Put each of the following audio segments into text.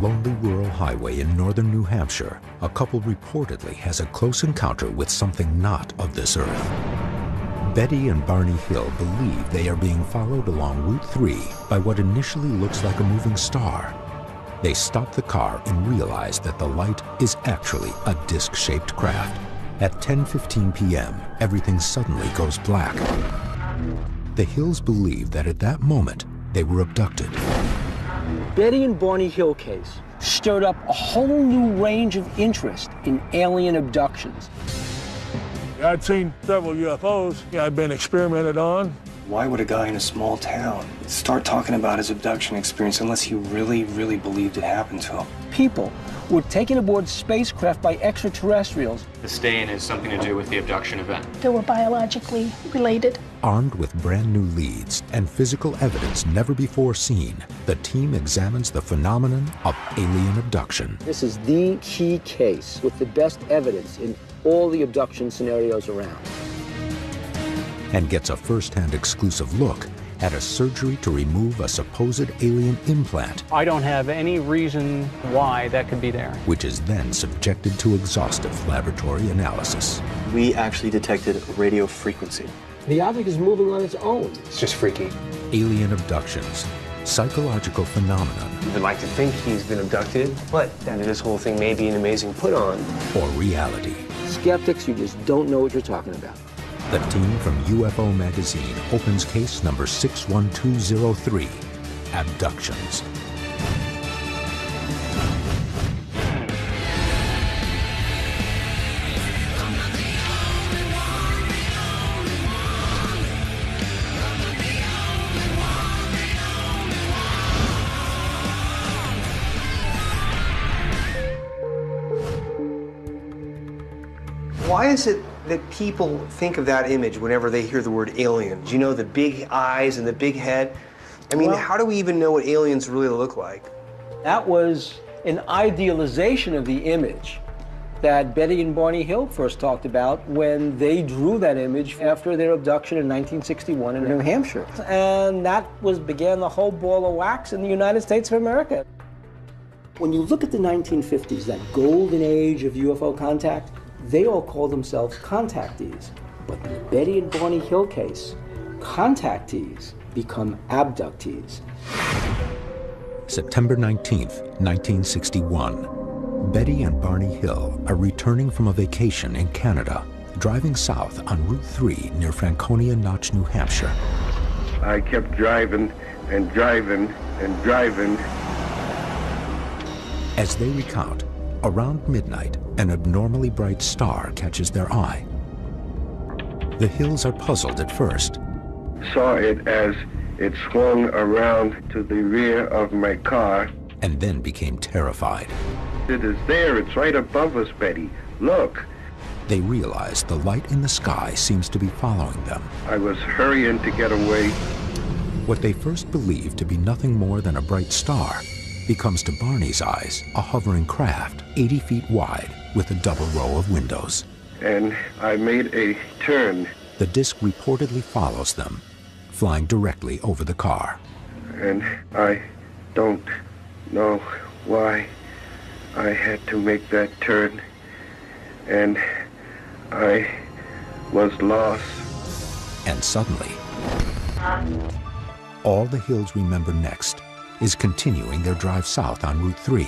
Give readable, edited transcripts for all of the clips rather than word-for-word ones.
lonely rural highway in northern New Hampshire, a couple reportedly has a close encounter with something not of this earth. Betty and Barney Hill believe they are being followed along Route 3 by what initially looks like a moving star. They stop the car and realize that the light is actually a disc-shaped craft. At 10:15 p.m., everything suddenly goes black. The Hills believe that at that moment, they were abducted. Betty and Barney Hill case stirred up a whole new range of interest in alien abductions. I'd seen several UFOs I'd been experimented on. Why would a guy in a small town start talking about his abduction experience unless he really, really believed it happened to him? People were taken aboard spacecraft by extraterrestrials. The stain has something to do with the abduction event. They were biologically related. Armed with brand new leads and physical evidence never before seen, the team examines the phenomenon of alien abduction. This is the key case with the best evidence in all the abduction scenarios around. And gets a first-hand exclusive look at a surgery to remove a supposed alien implant. I don't have any reason why that could be there. Which is then subjected to exhaustive laboratory analysis. We actually detected radio frequency. The object is moving on its own. It's just freaky. Alien abductions, psychological phenomenon. You would like to think he's been abducted, but that this whole thing may be an amazing put-on. Or reality. Skeptics, you just don't know what you're talking about. The team from UFO Magazine opens case number 61203, Abductions. Why is it that people think of that image whenever they hear the word aliens? You know, the big eyes and the big head. I mean, how do we even know what aliens really look like? That was an idealization of the image that Betty and Barney Hill first talked about when they drew that image after their abduction in 1961 in New Hampshire. And that began the whole ball of wax in the United States of America. When you look at the 1950s, that golden age of UFO contact, they all call themselves contactees. But in the Betty and Barney Hill case, contactees become abductees. September 19th, 1961. Betty and Barney Hill are returning from a vacation in Canada, driving south on Route 3 near Franconia Notch, New Hampshire. I kept driving and driving and driving. As they recount, around midnight, an abnormally bright star catches their eye. The Hills are puzzled at first. Saw it as it swung around to the rear of my car. And then became terrified. It is there, it's right above us, Betty. Look. They realize the light in the sky seems to be following them. I was hurrying to get away. What they first believed to be nothing more than a bright star becomes to Barney's eyes a hovering craft 80 feet wide with a double row of windows. And I made a turn. The disc reportedly follows them, flying directly over the car. And I don't know why I had to make that turn. And I was lost. And suddenly, all the Hills remember next is continuing their drive south on Route 3.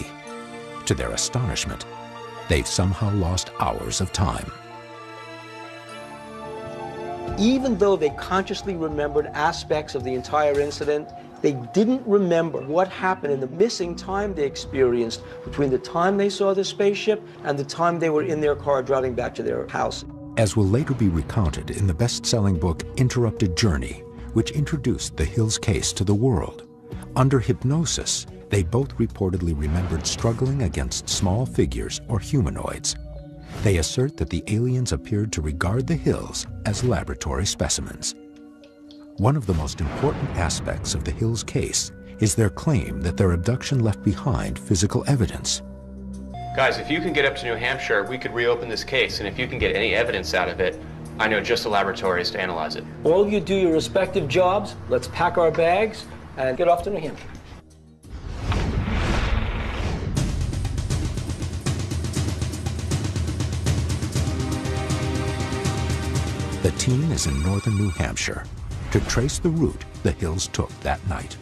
To their astonishment, they've somehow lost hours of time. Even though they consciously remembered aspects of the entire incident, they didn't remember what happened in the missing time they experienced between the time they saw the spaceship and the time they were in their car driving back to their house. As will later be recounted in the best-selling book Interrupted Journey, which introduced the Hills case to the world. Under hypnosis, they both reportedly remembered struggling against small figures or humanoids. They assert that the aliens appeared to regard the Hills as laboratory specimens. One of the most important aspects of the Hills case is their claim that their abduction left behind physical evidence. Guys, if you can get up to New Hampshire, we could reopen this case, and if you can get any evidence out of it, I know just the laboratories to analyze it. All of you do your respective jobs. Let's pack our bags and get off to New Hampshire. The team is in northern New Hampshire to trace the route the Hills took that night.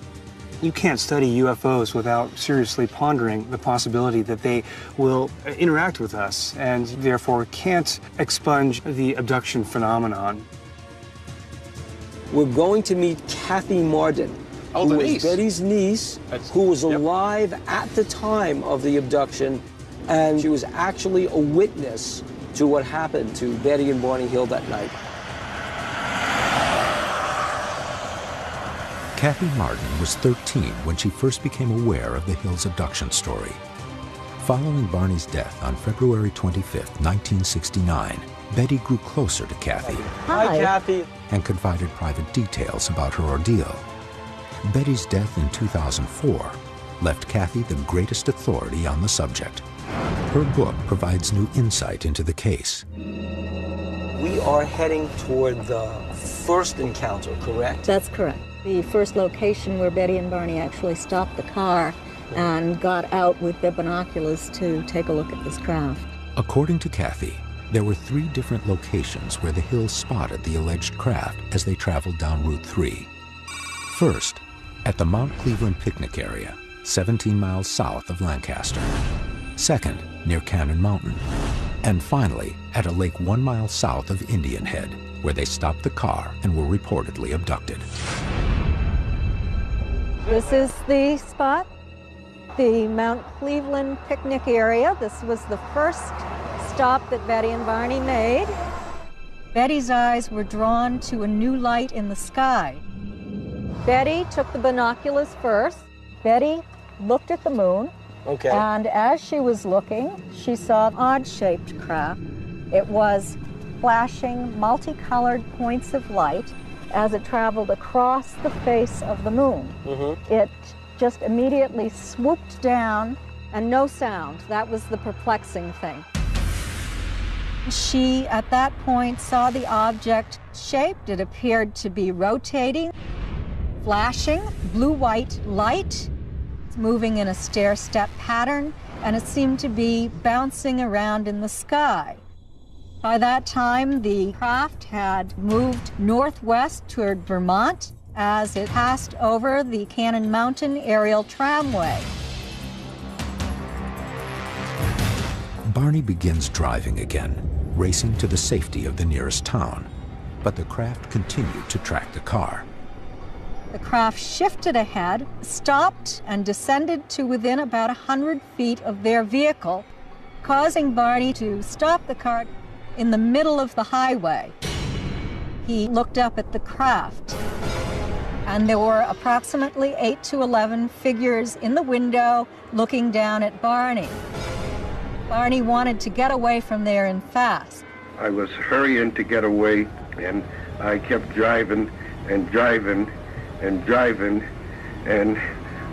You can't study UFOs without seriously pondering the possibility that they will interact with us and therefore can't expunge the abduction phenomenon. We're going to meet Kathy Marden, Oh, who the was niece. Betty's niece, who was alive at the time of the abduction, and she was actually a witness to what happened to Betty and Barney Hill that night. Kathy Marden was 13 when she first became aware of the Hills abduction story. Following Barney's death on February 25, 1969, Betty grew closer to Kathy Hi, Kathy. and confided private details about her ordeal. Betty's death in 2004 left Kathy the greatest authority on the subject. Her book provides new insight into the case. We are heading toward the first encounter, correct? That's correct. The first location where Betty and Barney actually stopped the car and got out with their binoculars to take a look at this craft. According to Kathy, there were 3 different locations where the Hills spotted the alleged craft as they traveled down Route 3. First, at the Mount Cleveland picnic area, 17 miles south of Lancaster. Second, near Cannon Mountain. And finally, at a lake 1 mile south of Indian Head, where they stopped the car and were reportedly abducted. This is the spot, the Mount Cleveland picnic area. This was the first stop that Betty and Barney made. Betty's eyes were drawn to a new light in the sky. Betty took the binoculars first. Betty looked at the moon. Okay. And as she was looking, she saw an odd-shaped craft. It was flashing multicolored points of light as it traveled across the face of the moon. It just immediately swooped down and no sound. That was the perplexing thing. She, at that point, saw the object shaped. It appeared to be rotating, flashing blue-white light, moving in a stair-step pattern, and it seemed to be bouncing around in the sky. By that time, the craft had moved northwest toward Vermont as it passed over the Cannon Mountain aerial tramway. Barney begins driving again, racing to the safety of the nearest town. But the craft continued to track the car. The craft shifted ahead, stopped, and descended to within about 100 feet of their vehicle, causing Barney to stop the car in the middle of the highway. He looked up at the craft, and there were approximately 8 to 11 figures in the window looking down at Barney. Barney wanted to get away from there and fast. I was hurrying to get away, and I kept driving and driving and driving, and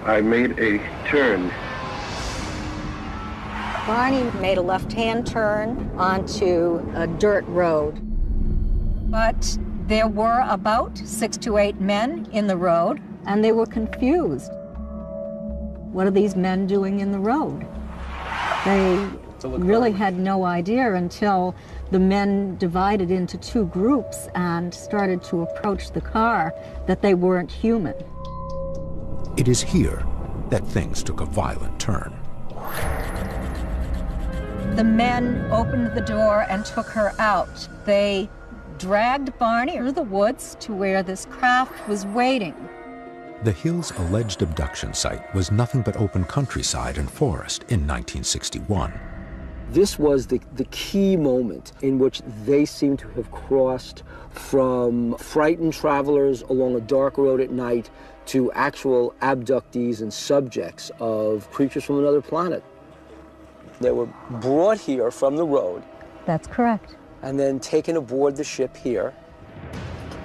I made a turn. Barney made a left-hand turn onto a dirt road. But there were about 6 to 8 men in the road, and they were confused. What are these men doing in the road? They really had no idea until the men divided into 2 groups and started to approach the car that they weren't human. It is here that things took a violent turn. The men opened the door and took her out. They dragged Barney through the woods to where this craft was waiting. The Hills' alleged abduction site was nothing but open countryside and forest in 1961. This was the key moment in which they seem to have crossed from frightened travelers along a dark road at night to actual abductees and subjects of creatures from another planet. They were brought here from the road. That's correct. And then taken aboard the ship here.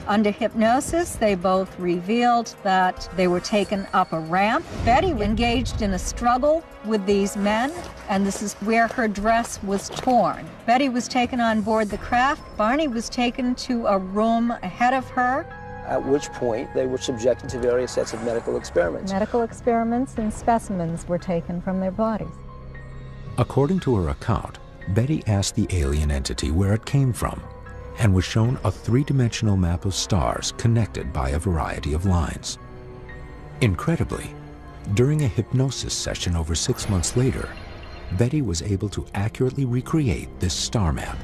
Under hypnosis, they both revealed that they were taken up a ramp. Betty engaged in a struggle with these men, and this is where her dress was torn. Betty was taken on board the craft. Barney was taken to a room ahead of her. At which point they were subjected to various sets of medical experiments. Medical experiments and specimens were taken from their bodies. According to her account, Betty asked the alien entity where it came from. and was shown a three-dimensional map of stars connected by a variety of lines. Incredibly, during a hypnosis session over 6 months later, Betty was able to accurately recreate this star map.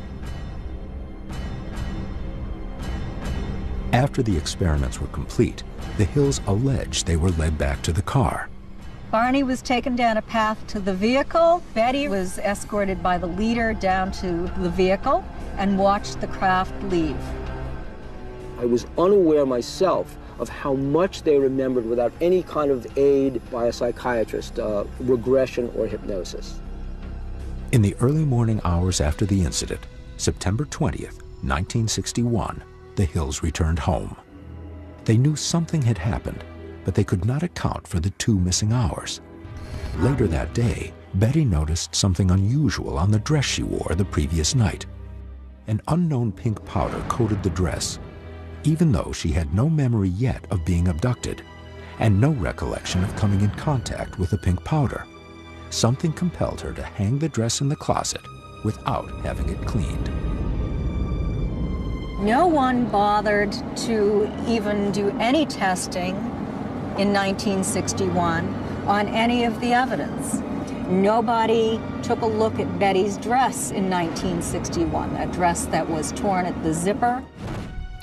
After the experiments were complete, the Hills alleged they were led back to the car. Barney was taken down a path to the vehicle. Betty was escorted by the leader down to the vehicle and watched the craft leave. I was unaware myself of how much they remembered without any kind of aid by a psychiatrist, regression or hypnosis. In the early morning hours after the incident, September 20th, 1961, the Hills returned home. They knew something had happened, but they could not account for the 2 missing hours. Later that day, Betty noticed something unusual on the dress she wore the previous night. An unknown pink powder coated the dress, even though she had no memory yet of being abducted and no recollection of coming in contact with the pink powder. Something compelled her to hang the dress in the closet without having it cleaned. No one bothered to even do any testing in 1961 on any of the evidence. Nobody took a look at Betty's dress in 1961, that dress that was torn at the zipper.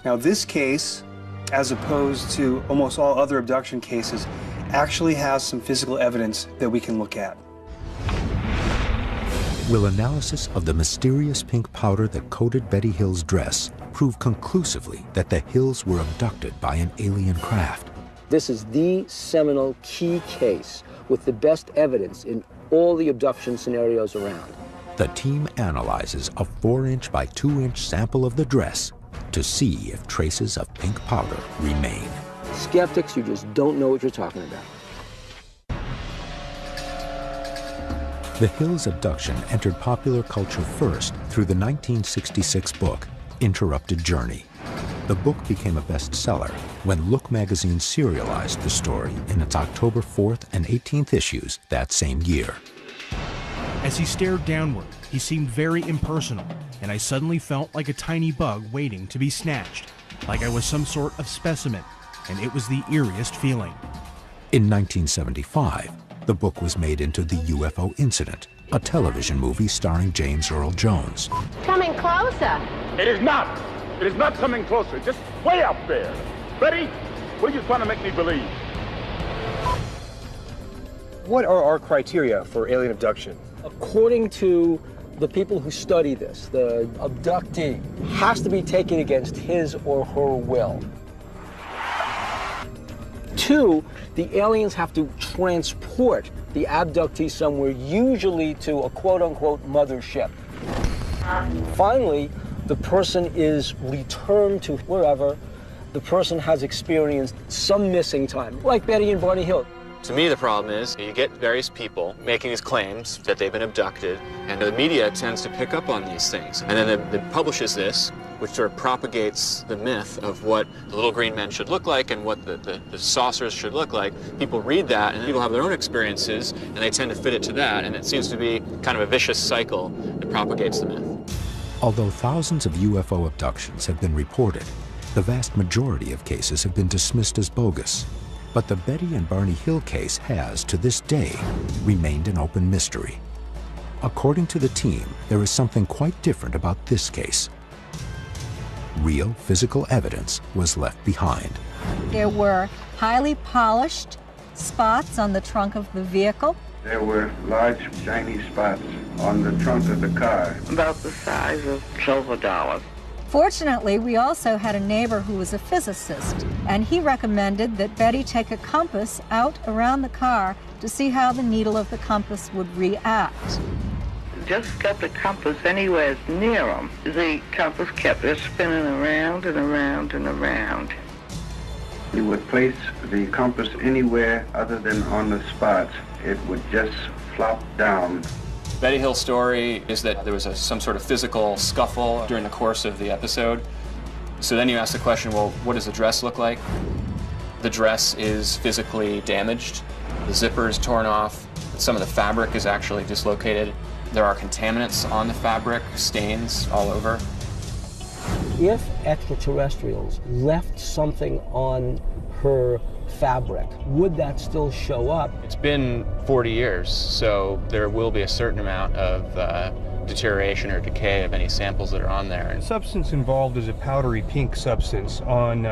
Now, this case, as opposed to almost all other abduction cases, actually has some physical evidence that we can look at. Will analysis of the mysterious pink powder that coated Betty Hill's dress prove conclusively that the Hills were abducted by an alien craft? This is the seminal key case with the best evidence in all the abduction scenarios around. The team analyzes a 4-inch by 2-inch sample of the dress to see if traces of pink powder remain. Skeptics, you just don't know what you're talking about. The Hills abduction entered popular culture first through the 1966 book, Interrupted Journey. The book became a bestseller when Look magazine serialized the story in its October 4th and 18th issues that same year. As he stared downward, he seemed very impersonal, and I suddenly felt like a tiny bug waiting to be snatched, like I was some sort of specimen, and it was the eeriest feeling. In 1975, the book was made into The UFO Incident, a television movie starring James Earl Jones. Coming closer. It is not. It is not coming closer. Just way up there. Betty, what are you trying to make me believe? What are our criteria for alien abduction? According to the people who study this, the abductee has to be taken against his or her will. 2, the aliens have to transport the abductee somewhere, usually to a quote-unquote mothership. Finally, the person is returned to wherever the person has experienced some missing time, like Betty and Barney Hill. To me, the problem is you get various people making these claims that they've been abducted, and the media tends to pick up on these things. And then it publishes this, which sort of propagates the myth of what the little green men should look like and what the saucers should look like. People read that, and people have their own experiences, and they tend to fit it to that, and it seems to be kind of a vicious cycle that propagates the myth. Although thousands of UFO abductions have been reported, the vast majority of cases have been dismissed as bogus. But the Betty and Barney Hill case has, to this day, remained an open mystery. According to the team, there is something quite different about this case. Real physical evidence was left behind. There were highly polished spots on the trunk of the vehicle. There were large, shiny spots on the trunk of the car. About the size of silver dollars. Fortunately, we also had a neighbor who was a physicist, and he recommended that Betty take a compass out around the car to see how the needle of the compass would react. Just got the compass anywhere near them. The compass kept just spinning around and around and around. You would place the compass anywhere other than on the spots, it would just flop down. Betty Hill's story is that there was some sort of physical scuffle during the course of the episode. So then you ask the question, well, what does the dress look like? The dress is physically damaged. The zipper is torn off. Some of the fabric is actually dislocated. There are contaminants on the fabric, stains all over. If extraterrestrials left something on her fabric, would that still show up? It's been 40 years, so there will be a certain amount of deterioration or decay of any samples that are on there. The substance involved is a powdery pink substance on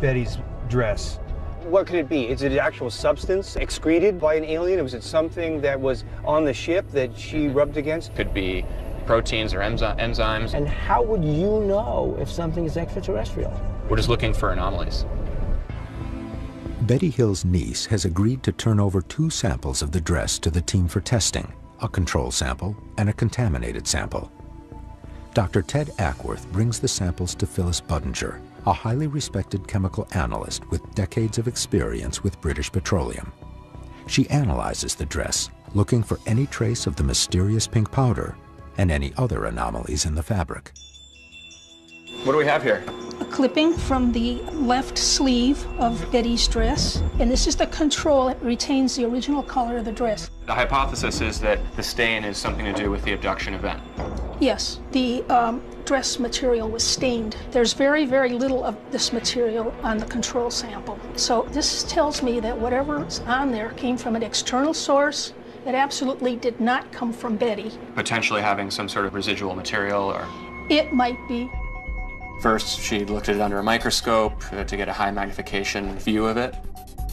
Betty's dress. What could it be? Is it an actual substance excreted by an alien, or was it something that was on the ship that she rubbed against? Could be proteins or enzymes. And how would you know if something is extraterrestrial? We're just looking for anomalies. Betty Hill's niece has agreed to turn over 2 samples of the dress to the team for testing, a control sample and a contaminated sample. Dr. Ted Ackworth brings the samples to Phyllis Budinger, a highly respected chemical analyst with decades of experience with British Petroleum. She analyzes the dress, looking for any trace of the mysterious pink powder and any other anomalies in the fabric. What do we have here? A clipping from the left sleeve of Betty's dress, and this is the control. It retains the original color of the dress. The hypothesis is that the stain is something to do with the abduction event. Yes, the dress material was stained. There's very, very little of this material on the control sample. So this tells me that whatever's on there came from an external source. It absolutely did not come from Betty. Potentially having some sort of residual material or... It might be. First, she looked at it under a microscope to get a high magnification view of it.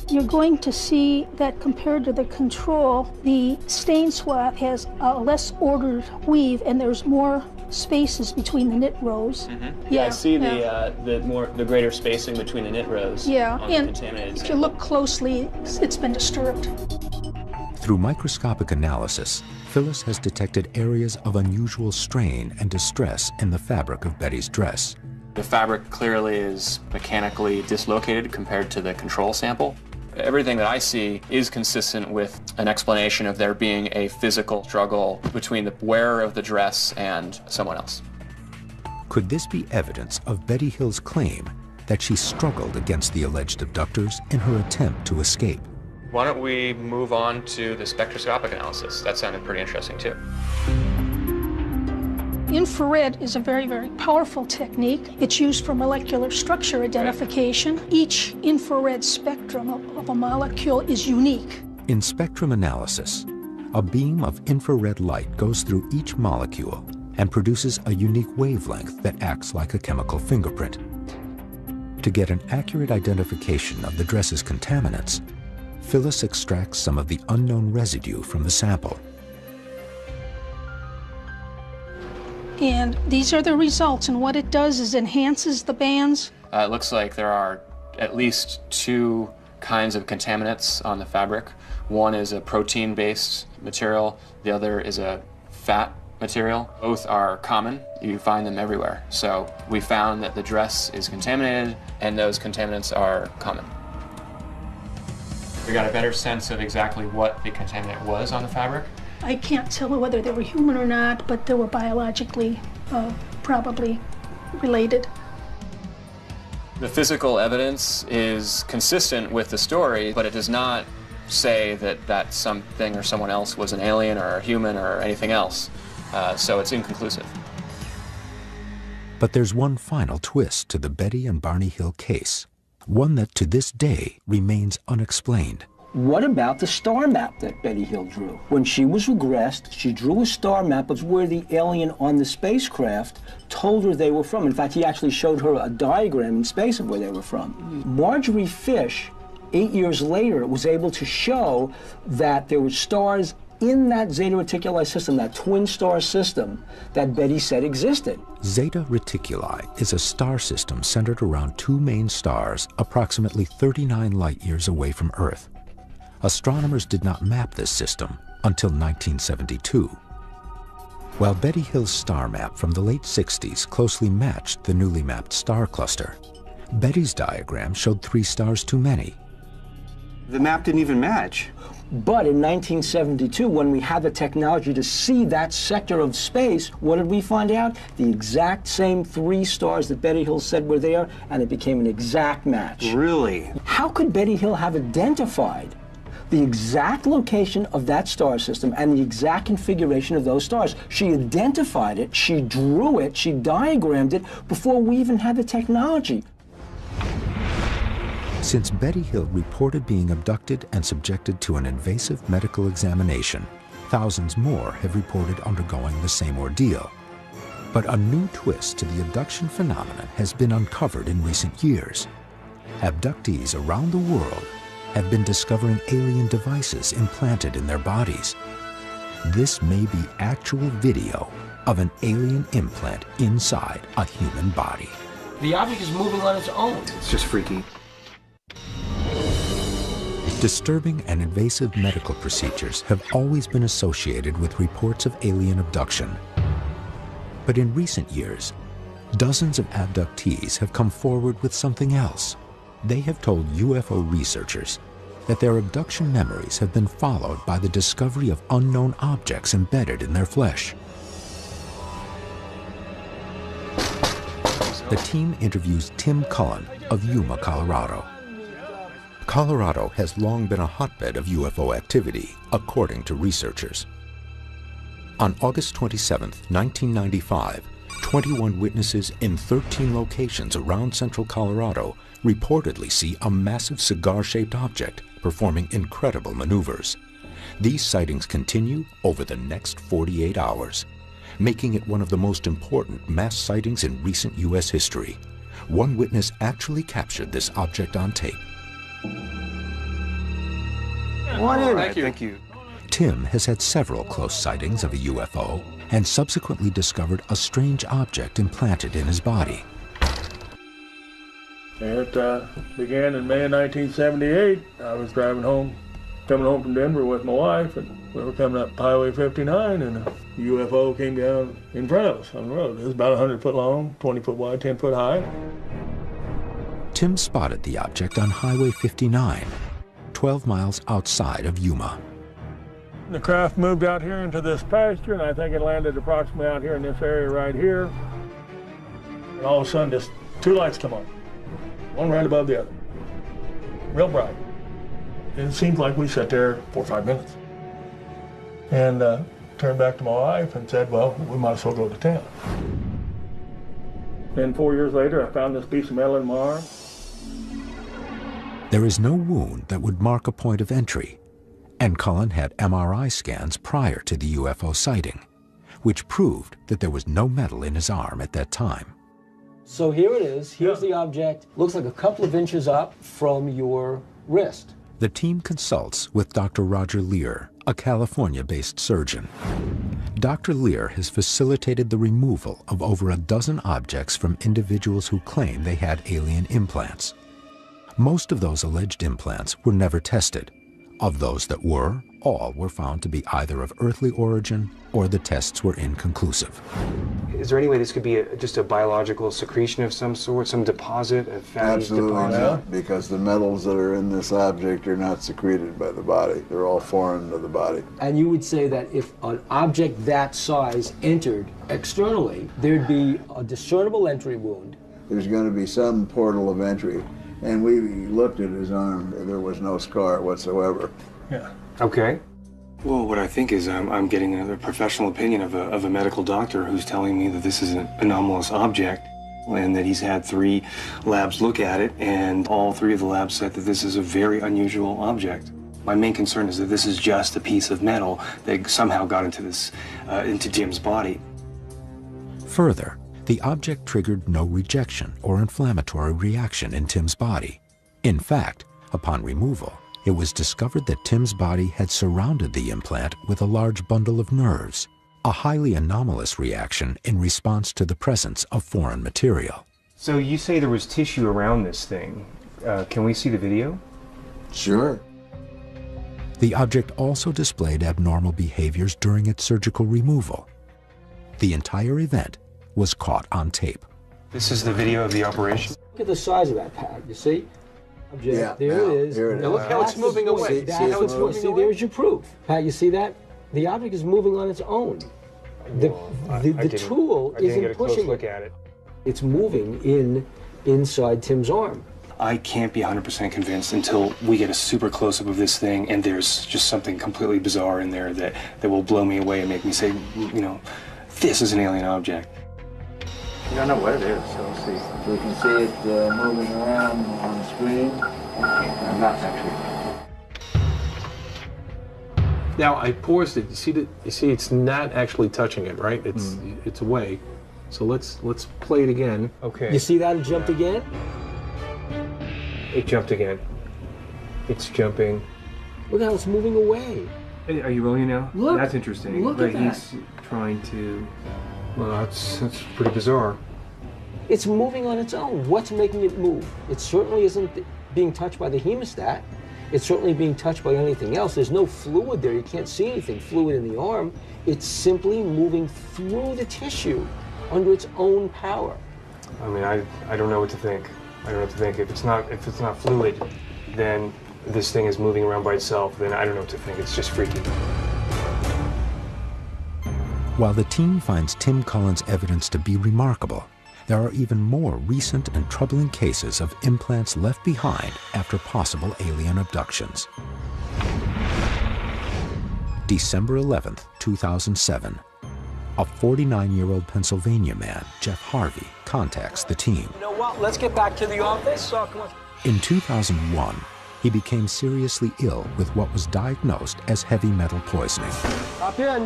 You're going to see that compared to the control, the stain swab has a less ordered weave, and there's more spaces between the knit rows. Mm-hmm. Yeah, I see the greater spacing between the knit rows. Yeah, on and the contaminated if you look closely, it's been disturbed. Through microscopic analysis, Phyllis has detected areas of unusual strain and distress in the fabric of Betty's dress. The fabric clearly is mechanically dislocated compared to the control sample. Everything that I see is consistent with an explanation of there being a physical struggle between the wearer of the dress and someone else. Could this be evidence of Betty Hill's claim that she struggled against the alleged abductors in her attempt to escape? Why don't we move on to the spectroscopic analysis? That sounded pretty interesting too. Infrared is a very, very powerful technique. It's used for molecular structure identification. Right. Each infrared spectrum of a molecule is unique. In spectrum analysis, a beam of infrared light goes through each molecule and produces a unique wavelength that acts like a chemical fingerprint. To get an accurate identification of the dress's contaminants, Phyllis extracts some of the unknown residue from the sample. And these are the results, and what it does is enhances the bands. It looks like there are at least 2 kinds of contaminants on the fabric. One is a protein-based material, the other is a fat material. Both are common, you find them everywhere. So we found that the dress is contaminated, and those contaminants are common. We got a better sense of exactly what the contaminant was on the fabric. I can't tell whether they were human or not, but they were biologically probably related. The physical evidence is consistent with the story, but it does not say that that something or someone else was an alien or a human or anything else. So it's inconclusive. But there's one final twist to the Betty and Barney Hill case, one that to this day remains unexplained. What about the star map that Betty Hill drew? When she was regressed, she drew a star map of where the alien on the spacecraft told her they were from. In fact, he actually showed her a diagram in space of where they were from. Marjorie Fish, 8 years later, was able to show that there were stars in that Zeta Reticuli system, that twin star system that Betty said existed. Zeta Reticuli is a star system centered around 2 main stars approximately 39 light years away from Earth. Astronomers did not map this system until 1972. While Betty Hill's star map from the late 60s closely matched the newly mapped star cluster, Betty's diagram showed 3 stars too many. The map didn't even match. But in 1972, when we had the technology to see that sector of space, what did we find out? The exact same 3 stars that Betty Hill said were there, and it became an exact match. Really? How could Betty Hill have identified the exact location of that star system and the exact configuration of those stars. She identified it, she drew it, she diagrammed it before we even had the technology. Since Betty Hill reported being abducted and subjected to an invasive medical examination, thousands more have reported undergoing the same ordeal. But a new twist to the abduction phenomenon has been uncovered in recent years. Abductees around the world have been discovering alien devices implanted in their bodies. This may be actual video of an alien implant inside a human body. The object is moving on its own. It's just freaky. Disturbing and invasive medical procedures have always been associated with reports of alien abduction. But in recent years, dozens of abductees have come forward with something else. They have told UFO researchers that their abduction memories have been followed by the discovery of unknown objects embedded in their flesh. The team interviews Tim Cullen of Yuma, Colorado. Colorado has long been a hotbed of UFO activity, according to researchers. On August 27, 1995, 21 witnesses in 13 locations around central Colorado reportedly see a massive cigar-shaped object performing incredible maneuvers. These sightings continue over the next 48 hours, making it one of the most important mass sightings in recent U.S. history. One witness actually captured this object on tape. Thank you. Tim has had several close sightings of a UFO and subsequently discovered a strange object implanted in his body. It began in May of 1978. I was coming home from Denver with my wife, and we were coming up Highway 59, and a UFO came down in front of us on the road. It was about 100 foot long, 20 foot wide, 10 foot high. Tim spotted the object on Highway 59, 12 miles outside of Yuma. The craft moved out here into this pasture, and I think it landed approximately out here in this area right here. And all of a sudden, just two lights come on, one right above the other, real bright. And it seemed like we sat there 4 or 5 minutes. And turned back to my wife and said, well, we might as well go to town. Then 4 years later, I found this piece of metal in my arm. There is no wound that would mark a point of entry, and Cullen had MRI scans prior to the UFO sighting, which proved that there was no metal in his arm at that time. So here it is. Here's the object. Looks like a couple of inches up from your wrist. The team consults with Dr. Roger Lear, a California-based surgeon. Dr. Lear has facilitated the removal of over a dozen objects from individuals who claim they had alien implants. Most of those alleged implants were never tested. Of those that were, all were found to be either of earthly origin or the tests were inconclusive. Is there any way this could be just a biological secretion of some sort, some deposit, a fatty Absolutely deposit? not, because the metals that are in this object are not secreted by the body. They're all foreign to the body. And you would say that if an object that size entered externally, there'd be a discernible entry wound. There's going to be some portal of entry. And we looked at his arm. There was no scar whatsoever. Yeah. Okay. Well, what I think is I'm getting a professional opinion of a medical doctor who's telling me that this is an anomalous object and that he's had 3 labs look at it, and all 3 of the labs said that this is a very unusual object. My main concern is that this is just a piece of metal that somehow got into into Tim's body. Further, the object triggered no rejection or inflammatory reaction in Tim's body. In fact, upon removal, it was discovered that Tim's body had surrounded the implant with a large bundle of nerves, a highly anomalous reaction in response to the presence of foreign material. So you say there was tissue around this thing. Can we see the video? Sure. The object also displayed abnormal behaviors during its surgical removal. The entire event was caught on tape. This is the video of the operation? Look at the size of that pad, you see? Object, Yeah, there it is. here it Now is. look how it's moving away. See, there's your proof. Pat, you see that? The object is moving on its own. The tool isn't pushing look at it. It's moving inside Tim's arm. I can't be 100% convinced until we get a super close-up of this thing and there's just something completely bizarre in there that will blow me away and make me say, you know, this is an alien object. You don't know what it is, so we'll see. So you can see it moving around on the screen. I'm not actually. Now I paused it. You see, it's not actually touching it, right? It's away. So let's play it again. Okay. You see that it jumped again? It jumped again. It's jumping. Look how it's moving away. Hey, are you rolling now? Look. That's interesting. Look but at that. he's trying to. Well, that's pretty bizarre. It's moving on its own. What's making it move? It certainly isn't being touched by the hemostat. It's certainly being touched by anything else. There's no fluid there. You can't see anything fluid in the arm. It's simply moving through the tissue under its own power. I mean, I don't know what to think. I don't know what to think. If it's not fluid, then this thing is moving around by itself. Then I don't know what to think. It's just freaky. While the team finds Tim Cullen's evidence to be remarkable, there are even more recent and troubling cases of implants left behind after possible alien abductions. December 11th, 2007. A 49-year-old Pennsylvania man, Jeff Harvey, contacts the team. You know what? Let's get back to the office. In 2001, he became seriously ill with what was diagnosed as heavy metal poisoning.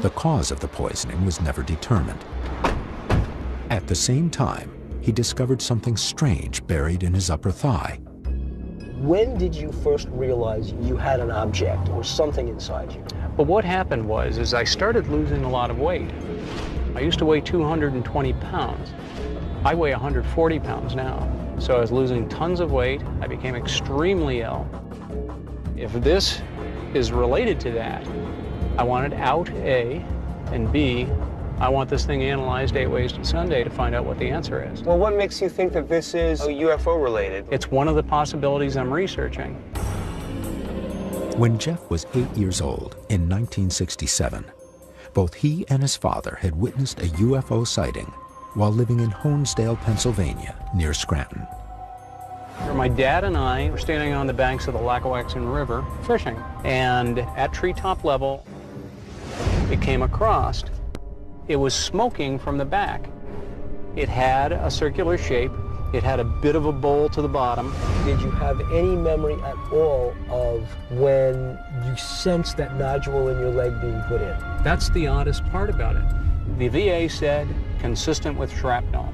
The cause of the poisoning was never determined. At the same time, he discovered something strange buried in his upper thigh. When did you first realize you had an object or something inside you? But what happened was I started losing a lot of weight. I used to weigh 220 pounds. I weigh 140 pounds now. So I was losing tons of weight. I became extremely ill. If this is related to that, I want it out, A, and B, I want this thing analyzed 8 ways to Sunday to find out what the answer is. Well, what makes you think that this is UFO related? It's one of the possibilities I'm researching. When Jeff was 8 years old in 1967, both he and his father had witnessed a UFO sighting while living in Honesdale, Pennsylvania, near Scranton. My dad and I were standing on the banks of the Lackawaxen River fishing, and at treetop level, it came across. It was smoking from the back. It had a circular shape. It had a bit of a bowl to the bottom. Did you have any memory at all of when you sensed that nodule in your leg being put in? That's the oddest part about it. The VA said, consistent with shrapnel,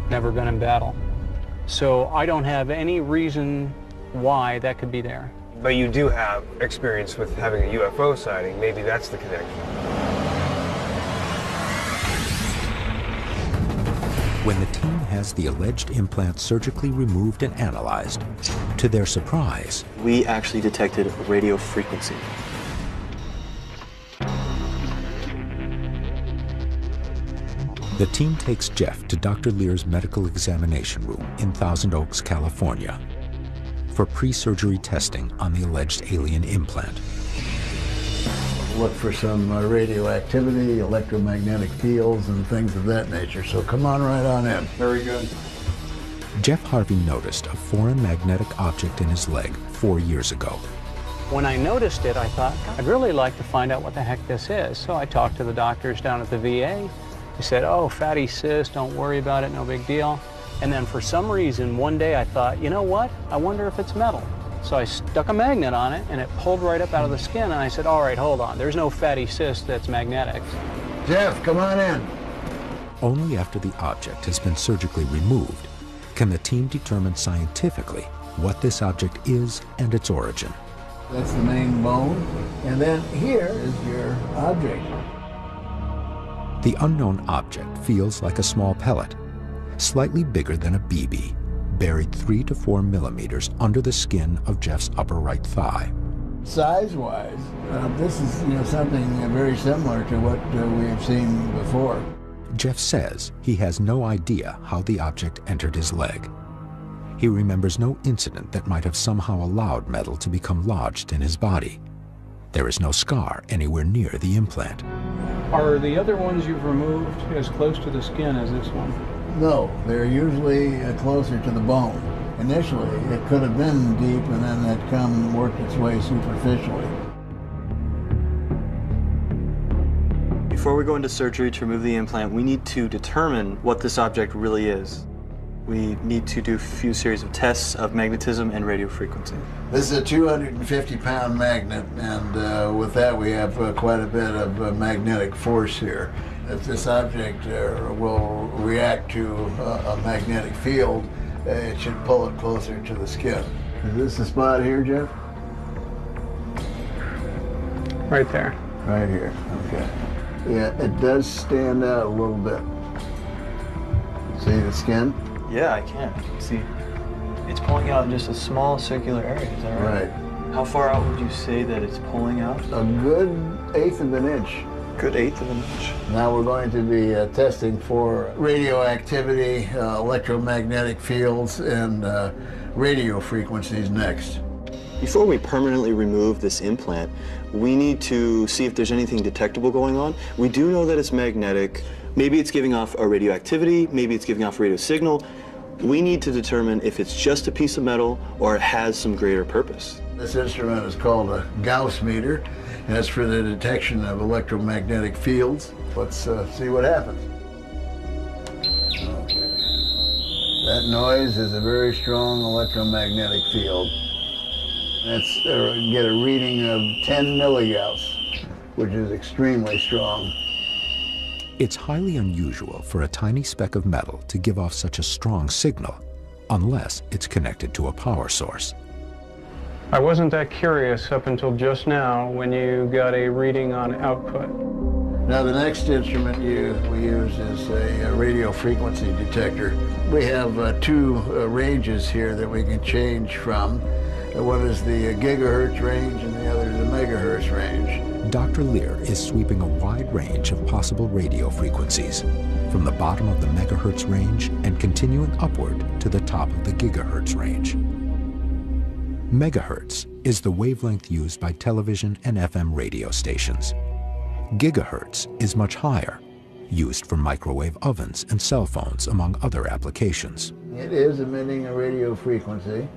never been in battle. So I don't have any reason why that could be there. But you do have experience with having a UFO sighting. Maybe that's the connection. When the team has the alleged implant surgically removed and analyzed, to their surprise, we actually detected radio frequency. the team takes Jeff to Dr. Lear's medical examination room in Thousand Oaks, California, for pre-surgery testing on the alleged alien implant. Look for some radioactivity, electromagnetic fields, and things of that nature. So come on right on in. Very good. Jeff Harvey noticed a foreign magnetic object in his leg 4 years ago. When I noticed it, I thought, I'd really like to find out what the heck this is. So I talked to the doctors down at the VA. They said, oh, fatty cyst, don't worry about it, no big deal. And then for some reason, one day I thought, you know what? I wonder if it's metal. So I stuck a magnet on it, and it pulled right up out of the skin, and I said, all right, hold on. There's no fatty cyst that's magnetic. Jeff, come on in. Only after the object has been surgically removed can the team determine scientifically what this object is and its origin. That's the main bone, and then here is your object. The unknown object feels like a small pellet, slightly bigger than a BB, buried 3 to 4 millimeters under the skin of Jeff's upper right thigh. Size-wise, this is something very similar to what we have seen before. Jeff says he has no idea how the object entered his leg. He remembers no incident that might have somehow allowed metal to become lodged in his body. There is no scar anywhere near the implant. Are the other ones you've removed as close to the skin as this one? No, they're usually closer to the bone. Initially, it could have been deep and then it come worked its way superficially. Before we go into surgery to remove the implant, we need to determine what this object really is. We need to do a few series of tests of magnetism and radio frequency. This is a 250-pound magnet, and with that we have quite a bit of magnetic force here. If this object will react to a magnetic field, it should pull it closer to the skin. Is this the spot here, Jeff? Right there. Right here, okay. Yeah, it does stand out a little bit. See the skin? Yeah, I can. See, it's pulling out in just a small circular area, is that right? Right. How far out would you say that it's pulling out? A good 1/8 of an inch. Good 1/8 of an inch. Now we're going to be testing for radioactivity, electromagnetic fields, and radio frequencies next. Before we permanently remove this implant, we need to see if there's anything detectable going on. We do know that it's magnetic. Maybe it's giving off a radioactivity, maybe it's giving off a radio signal. We need to determine if it's just a piece of metal or it has some greater purpose. This instrument is called a Gauss meter, and it's for the detection of electromagnetic fields. Let's see what happens. Okay. That noise is a very strong electromagnetic field. Let's get a reading of 10 milligauss, which is extremely strong. It's highly unusual for a tiny speck of metal to give off such a strong signal, unless it's connected to a power source. I wasn't that curious up until just now when you got a reading on output. Now the next instrument we use is a radio frequency detector. We have two ranges here that we can change from. One is the gigahertz range and the other is the megahertz range. Dr. Lear is sweeping a wide range of possible radio frequencies, from the bottom of the megahertz range and continuing upward to the top of the gigahertz range. Megahertz is the wavelength used by television and FM radio stations. Gigahertz is much higher, used for microwave ovens and cell phones, among other applications. It is emitting a radio frequency.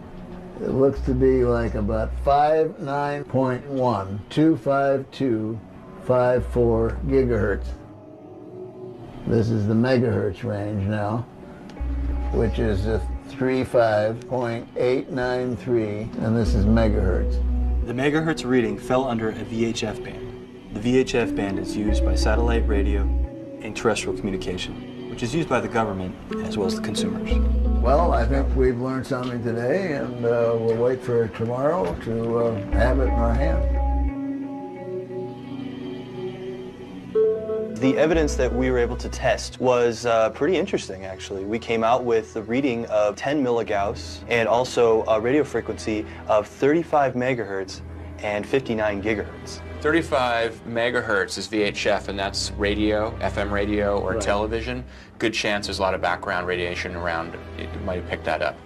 It looks to be like about 59.125254 gigahertz. This is the megahertz range now, which is a 35.893, and this is megahertz. The megahertz reading fell under a VHF band. The VHF band is used by satellite radio and terrestrial communication, which is used by the government as well as the consumers. Well, I think we've learned something today, and we'll wait for tomorrow to have it in our hand. The evidence that we were able to test was pretty interesting, actually. We came out with a reading of 10 milligauss and also a radio frequency of 35 megahertz and 59 gigahertz. 35 megahertz is VHF, and that's radio, FM radio, or television. Good chance there's a lot of background radiation around. You might have picked that up.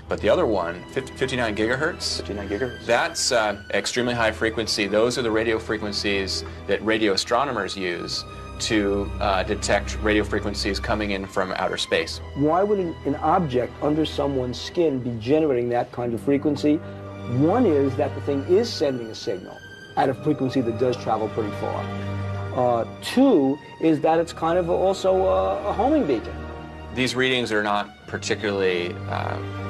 But the other one, 59 gigahertz. 59 gigahertz. That's extremely high frequency. Those are the radio frequencies that radio astronomers use to detect radio frequencies coming in from outer space. Why would an object under someone's skin be generating that kind of frequency? One is that the thing is sending a signal at a frequency that does travel pretty far. Two is that it's kind of also a homing beacon. These readings are not particularly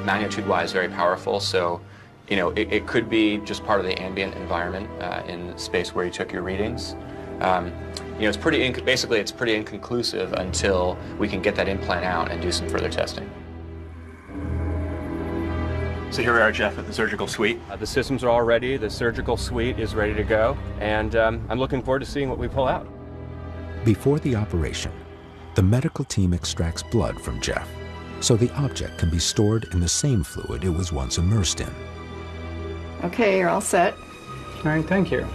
magnitude-wise very powerful, so it could be just part of the ambient environment in space where you took your readings. It's basically it's pretty inconclusive until we can get that implant out and do some further testing. So here we are, Jeff, at the surgical suite. The systems are all ready. The surgical suite is ready to go, and I'm looking forward to seeing what we pull out. Before the operation, the medical team extracts blood from Jeff, so the object can be stored in the same fluid it was once immersed in. Okay, you're all set. All right, thank you.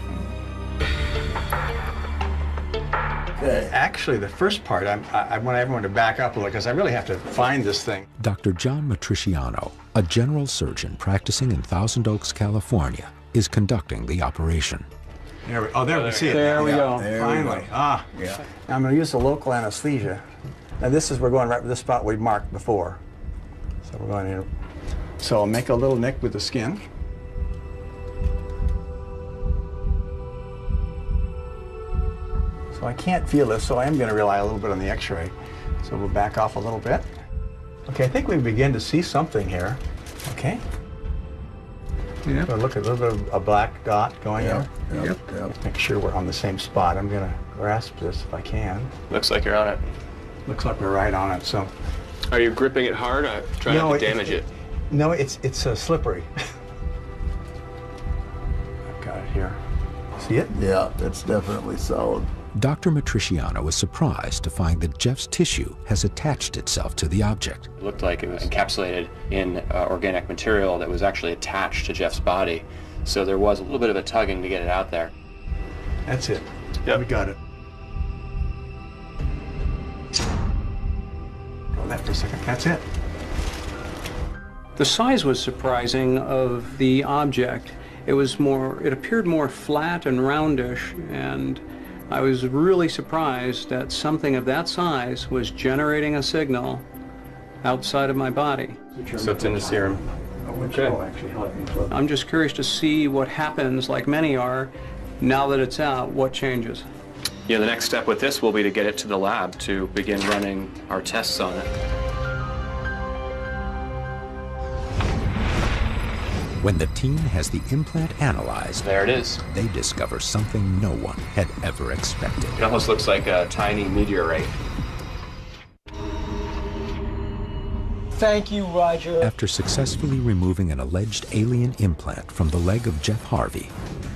Actually, the first part, I want everyone to back up a little because I really have to find this thing. Dr. John Matriciano, a general surgeon practicing in Thousand Oaks, California, is conducting the operation. There we see it. There we go. Finally. Now I'm going to use the local anesthesia. Now we're going right to this spot we marked before. So we're going to So I'll make a little nick with the skin. So I can't feel this, so I am going to rely a little bit on the X-ray. So we'll back off a little bit. Okay, I think we begin to see something here. Okay. Yeah. So look at a little bit of a black dot going there. Yep. Make sure we're on the same spot. I'm going to grasp this if I can. Looks like you're on it. Looks like we're right on it. So. Are you gripping it hard? Try not to damage it. No, it's slippery. I've got it here. See it? Yeah, it's definitely solid. Dr. Matriciano was surprised to find that Jeff's tissue has attached itself to the object. It looked like it was encapsulated in organic material that was actually attached to Jeff's body. So there was a little bit of a tugging to get it out there. That's it. Yeah, we got it. Hold that for a second. That's it. The size was surprising of the object. It appeared more flat and roundish, and I was really surprised that something of that size was generating a signal outside of my body. So it's in the serum. Okay. I'm just curious to see what happens, like many are, now that it's out, what changes. Yeah, the next step with this will be to get it to the lab to begin running our tests on it. When the team has the implant analyzed, there it is. They discover something no one had ever expected. It almost looks like a tiny meteorite. Thank you, Roger. After successfully removing an alleged alien implant from the leg of Jeff Harvey,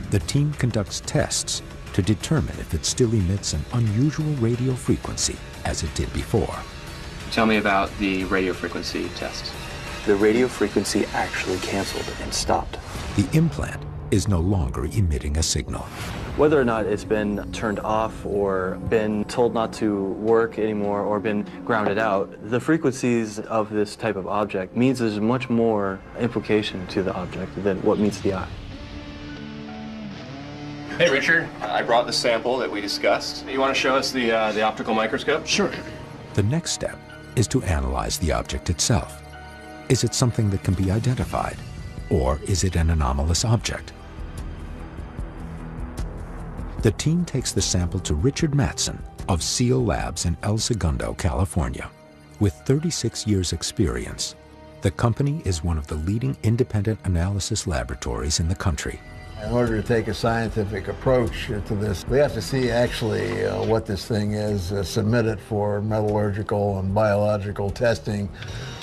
the team conducts tests to determine if it still emits an unusual radio frequency as it did before. Tell me about the radio frequency tests. The radio frequency actually canceled and stopped. The implant is no longer emitting a signal. Whether or not it's been turned off or been told not to work anymore or been grounded out, the frequencies of this type of object means there's much more implication to the object than what meets the eye. Hey, Richard. I brought the sample that we discussed. You want to show us the optical microscope? Sure. The next step is to analyze the object itself. Is it something that can be identified, or is it an anomalous object? The team takes the sample to Richard Matson of SEAL Labs in El Segundo, California. With 36 years' experience, the company is one of the leading independent analysis laboratories in the country. In order to take a scientific approach to this, we have to see actually what this thing is, submit it for metallurgical and biological testing,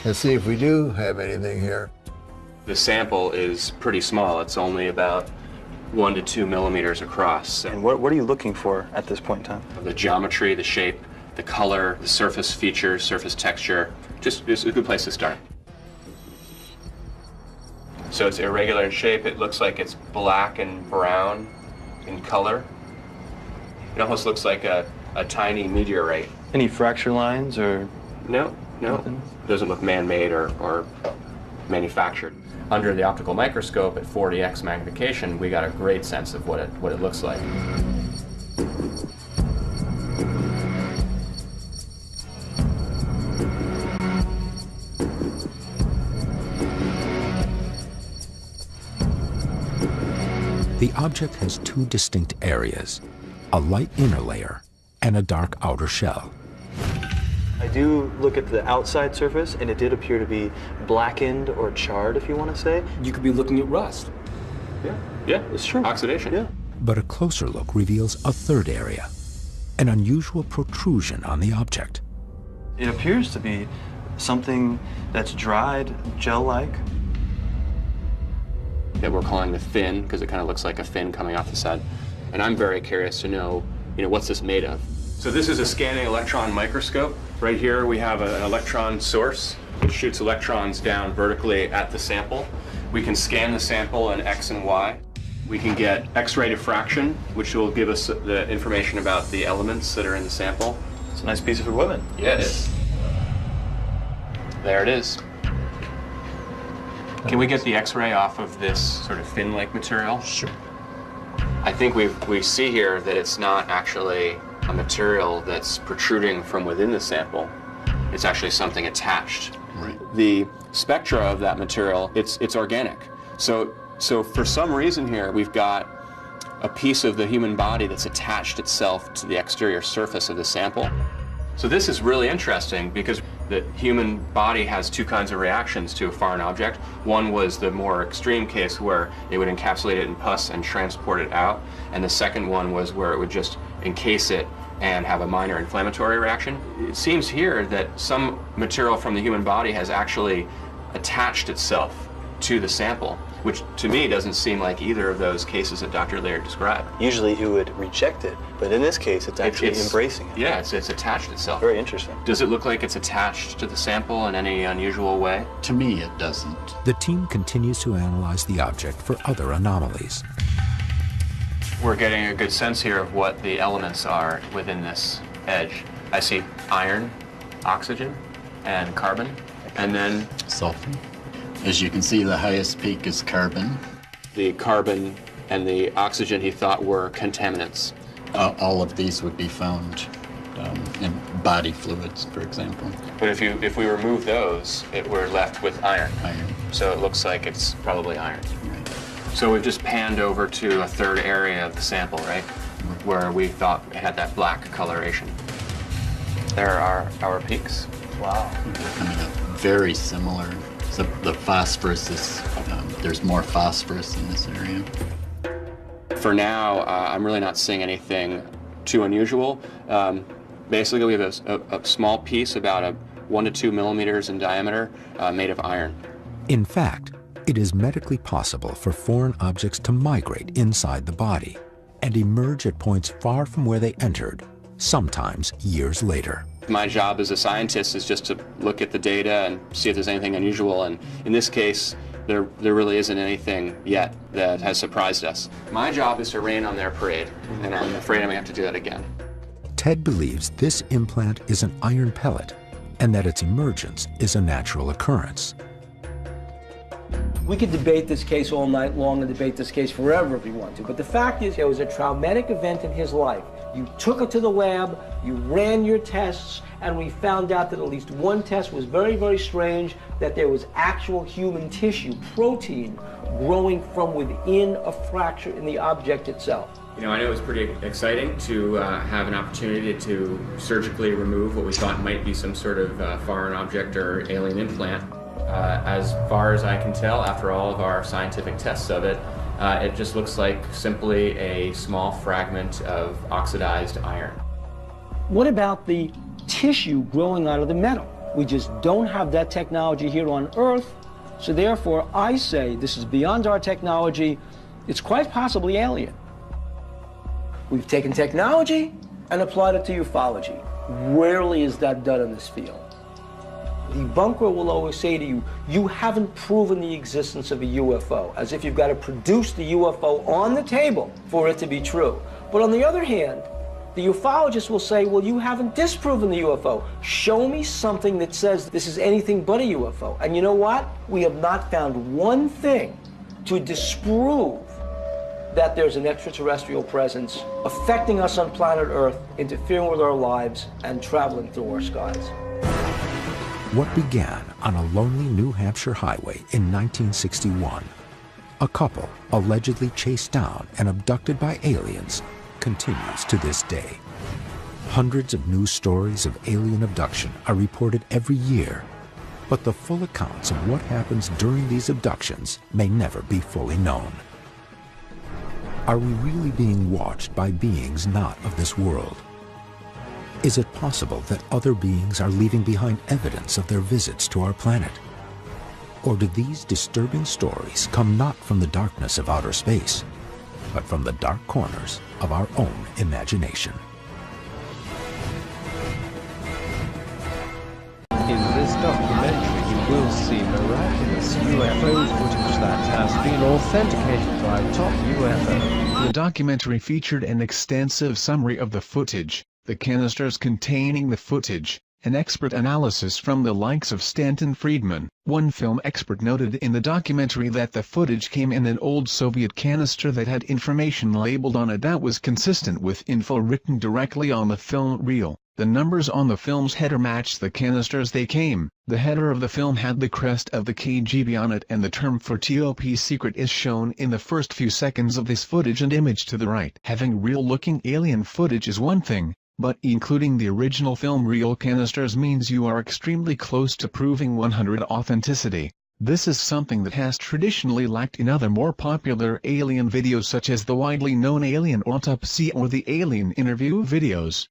and see if we do have anything here. The sample is pretty small. It's only about 1 to 2 millimeters across. And what are you looking for at this point in time? The geometry, the shape, the color, the surface features, surface texture. Just it's a good place to start. So it's irregular in shape. It looks like it's black and brown in color. It almost looks like a tiny meteorite. Any fracture lines or? No. Nothing. It doesn't look man-made or manufactured. Under the optical microscope at 40x magnification, we got a great sense of what it looks like. The object has two distinct areas, a light inner layer and a dark outer shell. I do look at the outside surface, and it did appear to be blackened or charred, if you want to say. You could be looking at rust. Yeah, it's true. Oxidation. Yeah. But a closer look reveals a third area, an unusual protrusion on the object. It appears to be something that's dried, gel-like. That we're calling the fin, because it kind of looks like a fin coming off the side. And I'm very curious to know, what's this made of? So this is a scanning electron microscope. Right here we have an electron source, which shoots electrons down vertically at the sample. We can scan the sample in X and Y. We can get X-ray diffraction, which will give us the information about the elements that are in the sample. It's a nice piece of equipment. Yeah, it is. There it is. Can we get the X-ray off of this sort of fin-like material? Sure. I think we see here that it's not actually a material that's protruding from within the sample. It's actually something attached The spectra of that material, it's organic. So for some reason here, we've got a piece of the human body that's attached itself to the exterior surface of the sample. So this is really interesting because the human body has two kinds of reactions to a foreign object. One was the more extreme case where it would encapsulate it in pus and transport it out. And the second one was where it would just encase it and have a minor inflammatory reaction. It seems here that some material from the human body has actually attached itself to the sample, which to me doesn't seem like either of those cases that Dr. Laird described. Usually it would reject it, but in this case it's actually embracing it. Yeah, it's attached itself. Very interesting. Does it look like it's attached to the sample in any unusual way? To me, it doesn't. The team continues to analyze the object for other anomalies. We're getting a good sense here of what the elements are within this edge. I see iron, oxygen, and carbon, and then sulfur. As you can see, the highest peak is carbon. The carbon and the oxygen he thought were contaminants. All of these would be found in body fluids, for example. But if we remove those, we're left with iron. So it looks like it's probably iron. Right. So we've just panned over to a third area of the sample, right? Where we thought it had that black coloration. There are our peaks. Wow. They're coming up very similar. So the phosphorus is, there's more phosphorus in this area. For now, I'm really not seeing anything too unusual. Basically, we have a small piece, about 1 to 2 millimeters in diameter, made of iron. In fact, it is medically possible for foreign objects to migrate inside the body and emerge at points far from where they entered, sometimes years later. My job as a scientist is just to look at the data and see if there's anything unusual, and in this case, there really isn't anything yet that has surprised us. My job is to rain on their parade, and I'm afraid I'm going to have to do that again. Ted believes this implant is an iron pellet and that its emergence is a natural occurrence. We could debate this case all night long and debate this case forever if we want to, but the fact is, it was a traumatic event in his life. You took it to the lab, you ran your tests, and we found out that at least one test was very, very strange, that there was actual human tissue, protein, growing from within a fracture in the object itself. You know, I know it was pretty exciting to have an opportunity to surgically remove what we thought might be some sort of foreign object or alien implant. As far as I can tell, after all of our scientific tests of it, it just looks like simply a small fragment of oxidized iron. What about the tissue growing out of the metal? We just don't have that technology here on Earth, so therefore I say this is beyond our technology. It's quite possibly alien. We've taken technology and applied it to ufology. Rarely is that done in this field. The debunker will always say to you, you haven't proven the existence of a UFO, as if you've got to produce the UFO on the table for it to be true. But on the other hand, the ufologist will say, well, you haven't disproven the UFO. Show me something that says this is anything but a UFO. And you know what? We have not found one thing to disprove that there's an extraterrestrial presence affecting us on planet Earth, interfering with our lives, and traveling through our skies. What began on a lonely New Hampshire highway in 1961, a couple allegedly chased down and abducted by aliens, continues to this day. Hundreds of news stories of alien abduction are reported every year, but the full accounts of what happens during these abductions may never be fully known. Are we really being watched by beings not of this world? Is it possible that other beings are leaving behind evidence of their visits to our planet? Or do these disturbing stories come not from the darkness of outer space, but from the dark corners of our own imagination? In this documentary, you will see miraculous UFO footage that has been authenticated by Top UFO. The documentary featured an extensive summary of the footage, the canisters containing the footage, an expert analysis from the likes of Stanton Friedman. One film expert noted in the documentary that the footage came in an old Soviet canister that had information labeled on it that was consistent with info written directly on the film reel. The numbers on the film's header matched the canisters they came. The header of the film had the crest of the KGB on it, and the term for top secret is shown in the first few seconds of this footage and image to the right. Having real-looking alien footage is one thing, but including the original film real canisters means you are extremely close to proving 100% authenticity. This is something that has traditionally lacked in other more popular alien videos such as the widely known Alien Autopsy or the Alien Interview videos.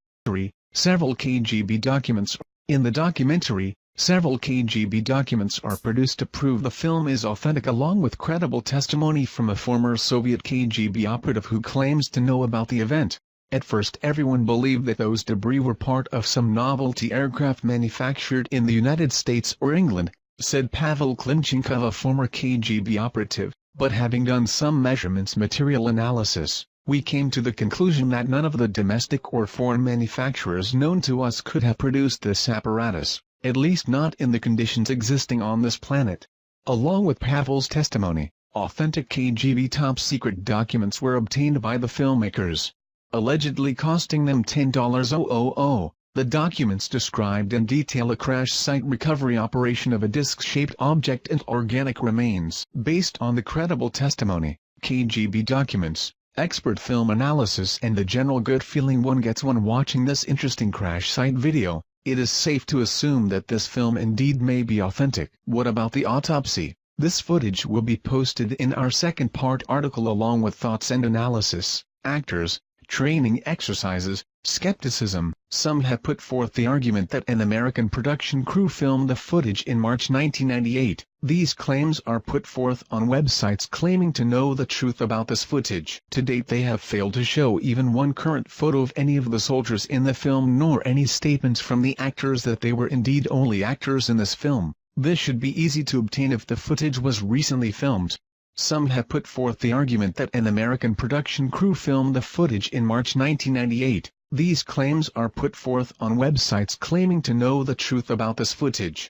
Several KGB documents. In the documentary, several KGB documents are produced to prove the film is authentic, along with credible testimony from a former Soviet KGB operative who claims to know about the event. At first everyone believed that those debris were part of some novelty aircraft manufactured in the United States or England, said Pavel Klimchenkov, a former KGB operative, but having done some measurements material analysis, we came to the conclusion that none of the domestic or foreign manufacturers known to us could have produced this apparatus, at least not in the conditions existing on this planet. Along with Pavel's testimony, authentic KGB top-secret documents were obtained by the filmmakers, allegedly costing them $10,000. The documents described in detail a crash site recovery operation of a disc-shaped object and organic remains. Based on the credible testimony, KGB documents, expert film analysis and the general good feeling one gets when watching this interesting crash site video, it is safe to assume that this film indeed may be authentic. What about the autopsy? This footage will be posted in our second part article along with thoughts and analysis, actors, training exercises, skepticism. Some have put forth the argument that an American production crew filmed the footage in March 1998. These claims are put forth on websites claiming to know the truth about this footage. To date they have failed to show even one current photo of any of the soldiers in the film, nor any statements from the actors that they were indeed only actors in this film. This should be easy to obtain if the footage was recently filmed. Some have put forth the argument that an American production crew filmed the footage in March 1998. These claims are put forth on websites claiming to know the truth about this footage.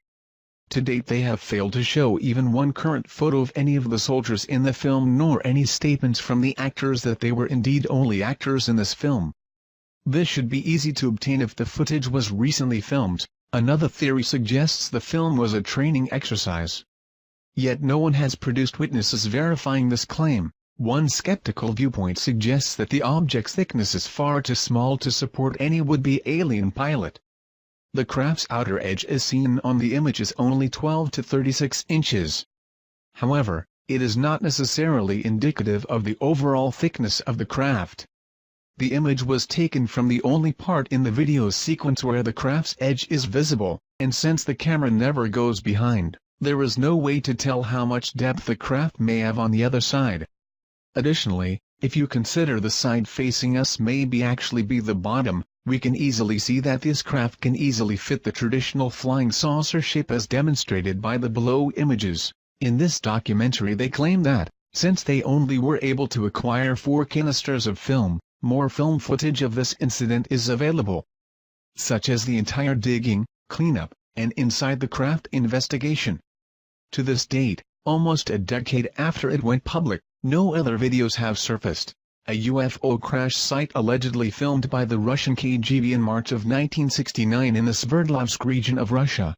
To date they have failed to show even one current photo of any of the soldiers in the film, nor any statements from the actors that they were indeed only actors in this film. This should be easy to obtain if the footage was recently filmed. Another theory suggests the film was a training exercise. Yet no one has produced witnesses verifying this claim. One skeptical viewpoint suggests that the object's thickness is far too small to support any would-be alien pilot. The craft's outer edge as seen on the image is only 12 to 36 inches. However, it is not necessarily indicative of the overall thickness of the craft. The image was taken from the only part in the video sequence where the craft's edge is visible, and since the camera never goes behind, there is no way to tell how much depth the craft may have on the other side. Additionally, if you consider the side facing us may actually be the bottom, we can easily see that this craft can easily fit the traditional flying saucer shape as demonstrated by the below images. In this documentary they claim that, since they only were able to acquire 4 canisters of film, more film footage of this incident is available, such as the entire digging, cleanup, and inside the craft investigation. To this date, almost a decade after it went public, no other videos have surfaced. A UFO crash site allegedly filmed by the Russian KGB in March of 1969 in the Sverdlovsk region of Russia.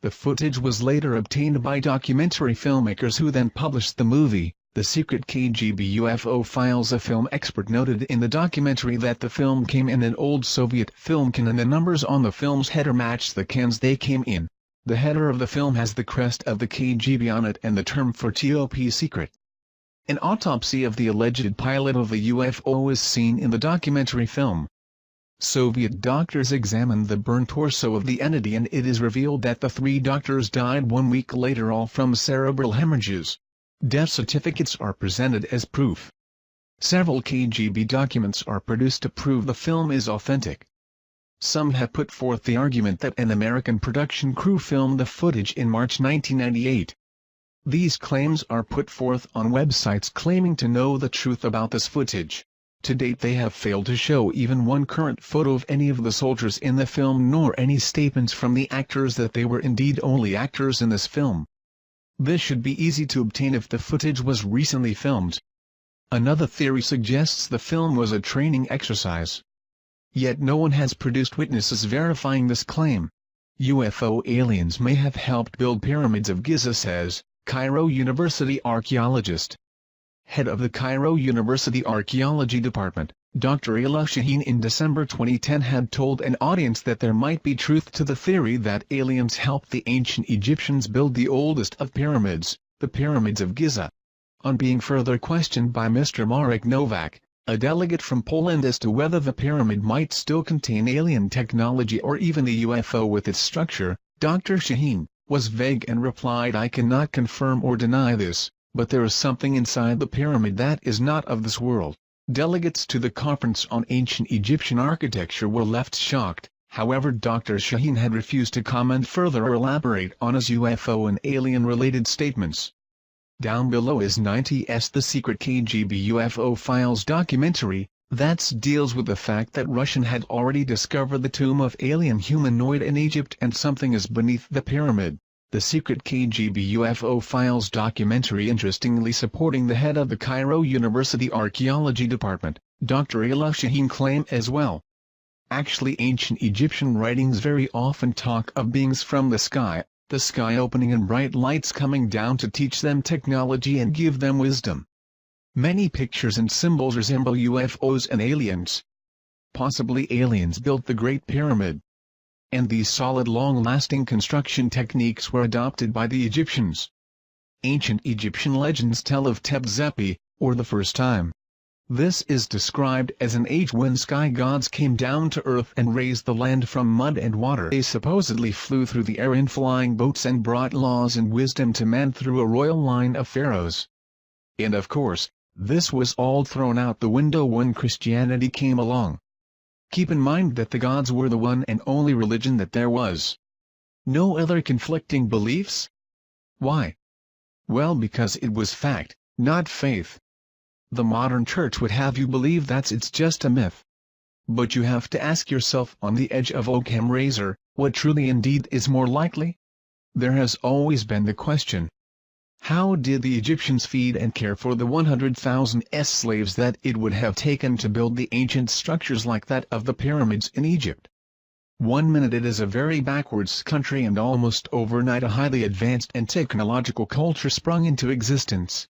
The footage was later obtained by documentary filmmakers who then published the movie, The Secret KGB UFO Files. A film expert noted in the documentary that the film came in an old Soviet film can and the numbers on the film's header match the cans they came in. The header of the film has the crest of the KGB on it and the term for top secret. An autopsy of the alleged pilot of the UFO is seen in the documentary film. Soviet doctors examined the burnt torso of the entity and it is revealed that the 3 doctors died 1 week later, all from cerebral hemorrhages. Death certificates are presented as proof. Several KGB documents are produced to prove the film is authentic. Some have put forth the argument that an American production crew filmed the footage in March 1998. These claims are put forth on websites claiming to know the truth about this footage. To date they have failed to show even one current photo of any of the soldiers in the film, nor any statements from the actors that they were indeed only actors in this film. This should be easy to obtain if the footage was recently filmed. Another theory suggests the film was a training exercise. Yet no one has produced witnesses verifying this claim. UFO aliens may have helped build pyramids of Giza, says Cairo University archaeologist. Head of the Cairo University Archaeology Department, Dr. Ayla Shaheen, in December 2010 had told an audience that there might be truth to the theory that aliens helped the ancient Egyptians build the oldest of pyramids, the Pyramids of Giza. On being further questioned by Mr. Marek Nowak, a delegate from Poland, as to whether the pyramid might still contain alien technology or even the UFO with its structure, Dr. Shaheen was vague and replied, "I cannot confirm or deny this, but there is something inside the pyramid that is not of this world." Delegates to the Conference on Ancient Egyptian Architecture were left shocked. However, Dr. Shaheen had refused to comment further or elaborate on his UFO and alien-related statements. Down below is 90's The Secret KGB UFO Files documentary, that deals with the fact that Russian had already discovered the tomb of alien humanoid in Egypt and something is beneath the pyramid. The Secret KGB UFO Files documentary interestingly supporting the head of the Cairo University Archaeology Department, Dr. Ayla Shaheen, claim as well. Actually, ancient Egyptian writings very often talk of beings from the sky opening and bright lights coming down to teach them technology and give them wisdom. Many pictures and symbols resemble UFOs and aliens. Possibly aliens built the Great Pyramid. And these solid, long-lasting construction techniques were adopted by the Egyptians. Ancient Egyptian legends tell of Tep-Zepi, or the first time. This is described as an age when sky gods came down to earth and raised the land from mud and water. They supposedly flew through the air in flying boats and brought laws and wisdom to man through a royal line of pharaohs. And of course, this was all thrown out the window when Christianity came along. Keep in mind that the gods were the one and only religion that there was. No other conflicting beliefs? Why? Well, because it was fact, not faith. The modern church would have you believe that it's just a myth. But you have to ask yourself, on the edge of Occam razor, what truly indeed is more likely? There has always been the question. How did the Egyptians feed and care for the 100,000 slaves that it would have taken to build the ancient structures like that of the pyramids in Egypt? 1 minute it is a very backwards country and almost overnight a highly advanced and technological culture sprung into existence.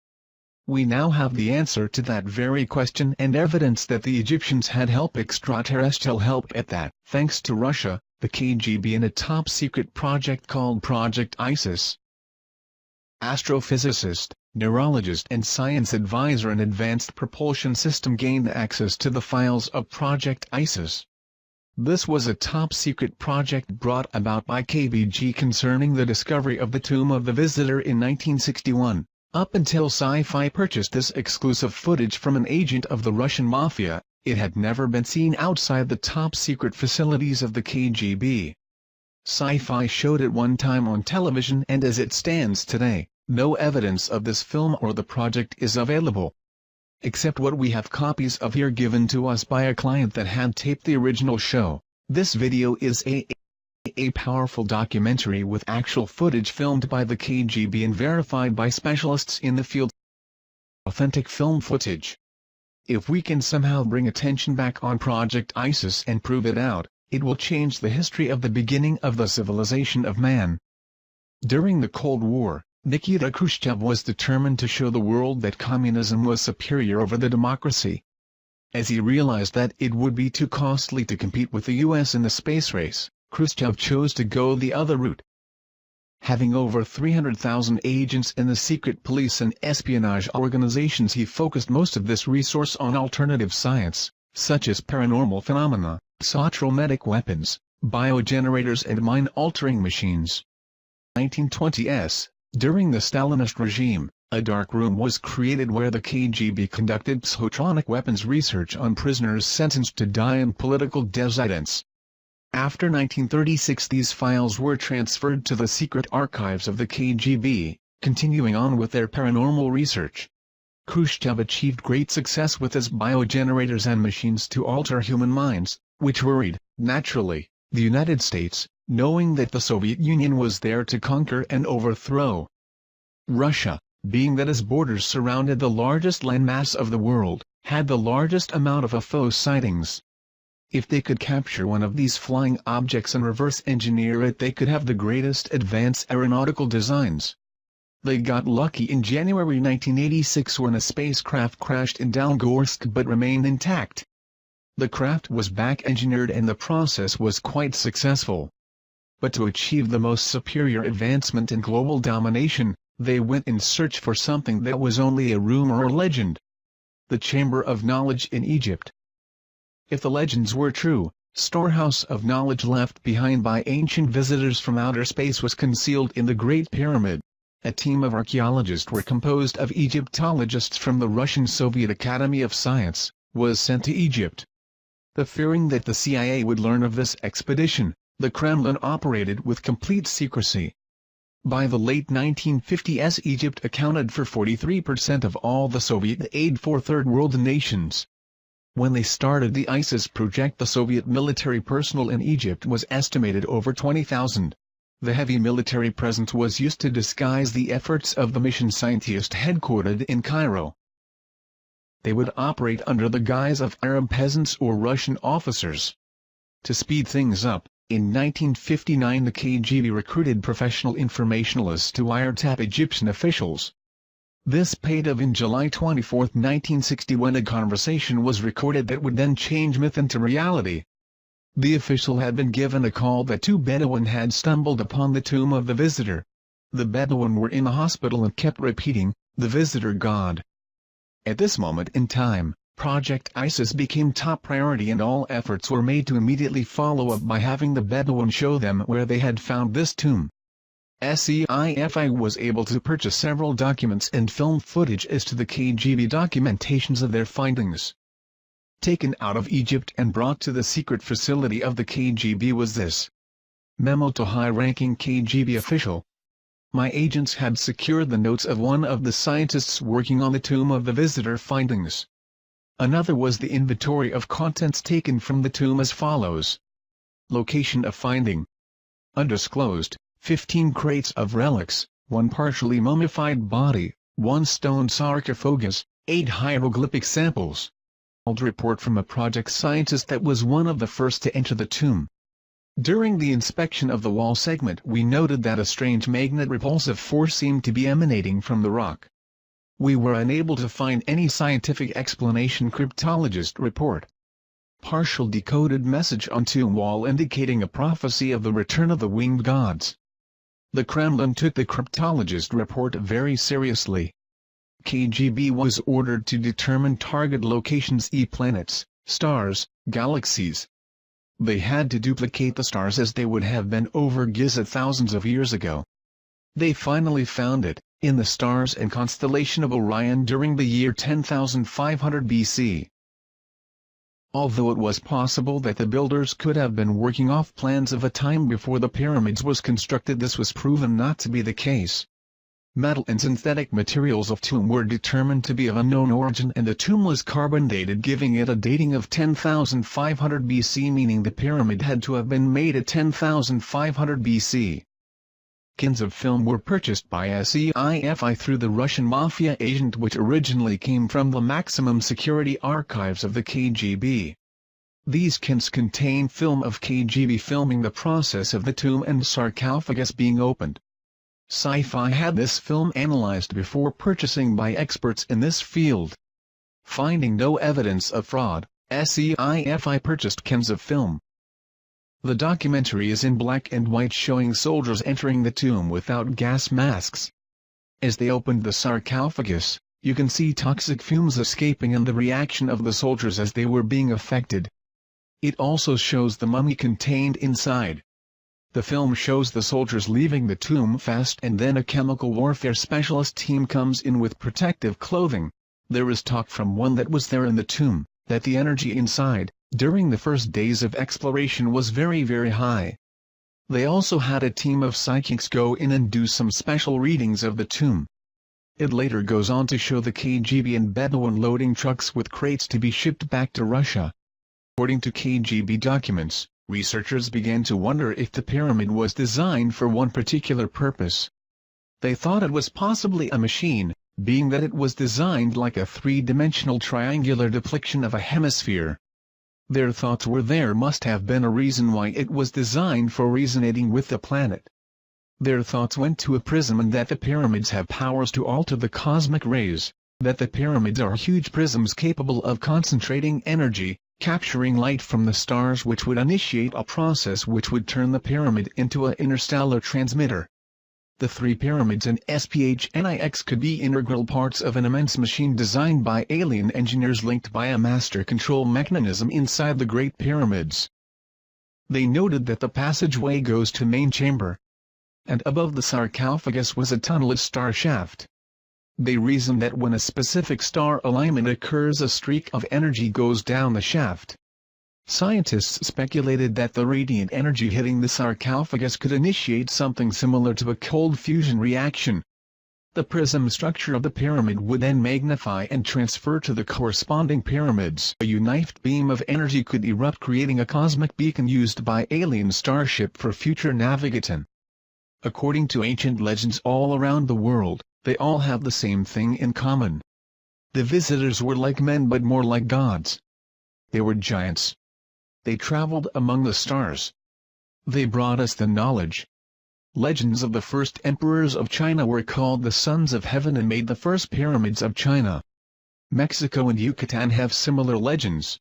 We now have the answer to that very question and evidence that the Egyptians had help, extraterrestrial help at that, thanks to Russia, the KGB, and a top-secret project called Project ISIS. Astrophysicist, neurologist and science advisor in Advanced Propulsion System gained access to the files of Project ISIS. This was a top-secret project brought about by KGB concerning the discovery of the tomb of the visitor in 1961. Up until Sci-Fi purchased this exclusive footage from an agent of the Russian mafia, it had never been seen outside the top-secret facilities of the KGB. Sci-Fi showed it one time on television, and as it stands today, no evidence of this film or the project is available. Except what we have copies of here given to us by a client that had taped the original show. This video is a powerful documentary with actual footage filmed by the KGB and verified by specialists in the field. Authentic film footage. If we can somehow bring attention back on Project ISIS and prove it out, it will change the history of the beginning of the civilization of man. During the Cold War, Nikita Khrushchev was determined to show the world that communism was superior over the democracy. As he realized that it would be too costly to compete with the US in the space race, Khrushchev chose to go the other route. Having over 300,000 agents in the secret police and espionage organizations, he focused most of this resource on alternative science, such as paranormal phenomena, psychotrometic weapons, biogenerators and mind-altering machines. 1920s, during the Stalinist regime, a dark room was created where the KGB conducted psychotronic weapons research on prisoners sentenced to die and political dissidents. After 1936, these files were transferred to the secret archives of the KGB, continuing on with their paranormal research. Khrushchev achieved great success with his biogenerators and machines to alter human minds, which worried, naturally, the United States, knowing that the Soviet Union was there to conquer and overthrow. Russia, being that its borders surrounded the largest landmass of the world, had the largest amount of UFO sightings. If they could capture one of these flying objects and reverse engineer it, they could have the greatest advanced aeronautical designs. They got lucky in January 1986 when a spacecraft crashed in Dalgorsk but remained intact. The craft was back-engineered and the process was quite successful. But to achieve the most superior advancement in global domination, they went in search for something that was only a rumor or legend. The Chamber of Knowledge in Egypt. If the legends were true, storehouse of knowledge left behind by ancient visitors from outer space was concealed in the Great Pyramid. A team of archaeologists were composed of Egyptologists from the Russian Soviet Academy of Science, was sent to Egypt. The fearing that the CIA would learn of this expedition, the Kremlin operated with complete secrecy. By the late 1950s, Egypt accounted for 43% of all the Soviet aid for Third World nations. When they started the ISIS project, the Soviet military personnel in Egypt was estimated over 20,000. The heavy military presence was used to disguise the efforts of the mission scientists headquartered in Cairo. They would operate under the guise of Arab peasants or Russian officers. To speed things up, in 1959 the KGB recruited professional informationalists to wiretap Egyptian officials. This paid off in July 24, 1960, when a conversation was recorded that would then change myth into reality. The official had been given a call that two Bedouin had stumbled upon the tomb of the visitor. The Bedouin were in the hospital and kept repeating, "The visitor God." At this moment in time, Project ISIS became top priority and all efforts were made to immediately follow up by having the Bedouin show them where they had found this tomb. SEIFI was able to purchase several documents and film footage as to the KGB documentations of their findings. Taken out of Egypt and brought to the secret facility of the KGB was this memo to high-ranking KGB official. My agents had secured the notes of one of the scientists working on the tomb of the visitor findings. Another was the inventory of contents taken from the tomb as follows. Location of finding. Undisclosed, 15 crates of relics, 1 partially mummified body, 1 stone sarcophagus, 8 hieroglyphic samples. Old report from a project scientist that was one of the first to enter the tomb. During the inspection of the wall segment, we noted that a strange magnet-repulsive force seemed to be emanating from the rock. We were unable to find any scientific explanation. Cryptologist report. Partial decoded message on tomb wall indicating a prophecy of the return of the winged gods. The Kremlin took the cryptologist report very seriously. KGB was ordered to determine target locations: planets, stars, galaxies. They had to duplicate the stars as they would have been over Giza thousands of years ago. They finally found it, in the stars and constellation of Orion during the year 10,500 BC. Although it was possible that the builders could have been working off plans of a time before the pyramids was constructed, this was proven not to be the case. Metal and synthetic materials of tomb were determined to be of unknown origin, and the tomb was carbon dated, giving it a dating of 10,500 BC, meaning the pyramid had to have been made at 10,500 BC. Skins of film were purchased by SEIFI through the Russian mafia agent, which originally came from the maximum security archives of the KGB. These skins contain film of KGB filming the process of the tomb and sarcophagus being opened. Sci-Fi had this film analyzed before purchasing by experts in this field. Finding no evidence of fraud, SEIFI purchased cans of film. The documentary is in black and white, showing soldiers entering the tomb without gas masks. As they opened the sarcophagus, you can see toxic fumes escaping and the reaction of the soldiers as they were being affected. It also shows the mummy contained inside. The film shows the soldiers leaving the tomb fast, and then a chemical warfare specialist team comes in with protective clothing. There is talk from one that was there in the tomb, that the energy inside, during the first days of exploration, was very high. They also had a team of psychics go in and do some special readings of the tomb. It later goes on to show the KGB and Bedouin loading trucks with crates to be shipped back to Russia. According to KGB documents, researchers began to wonder if the pyramid was designed for one particular purpose. They thought it was possibly a machine, being that it was designed like a three-dimensional triangular depiction of a hemisphere. Their thoughts were there must have been a reason why it was designed for resonating with the planet. Their thoughts went to a prism and that the pyramids have powers to alter the cosmic rays, that the pyramids are huge prisms capable of concentrating energy, capturing light from the stars which would initiate a process which would turn the pyramid into an interstellar transmitter. The three pyramids and SPHNIX could be integral parts of an immense machine designed by alien engineers linked by a master control mechanism inside the Great Pyramids. They noted that the passageway goes to main chamber, and above the sarcophagus was a tunnel star shaft. They reasoned that when a specific star alignment occurs, a streak of energy goes down the shaft. Scientists speculated that the radiant energy hitting the sarcophagus could initiate something similar to a cold fusion reaction. The prism structure of the pyramid would then magnify and transfer to the corresponding pyramids. A united beam of energy could erupt, creating a cosmic beacon used by alien starship for future navigation. According to ancient legends all around the world, they all have the same thing in common. The visitors were like men but more like gods. They were giants. They traveled among the stars. They brought us the knowledge. Legends of the first emperors of China were called the Sons of Heaven and made the first pyramids of China. Mexico and Yucatan have similar legends.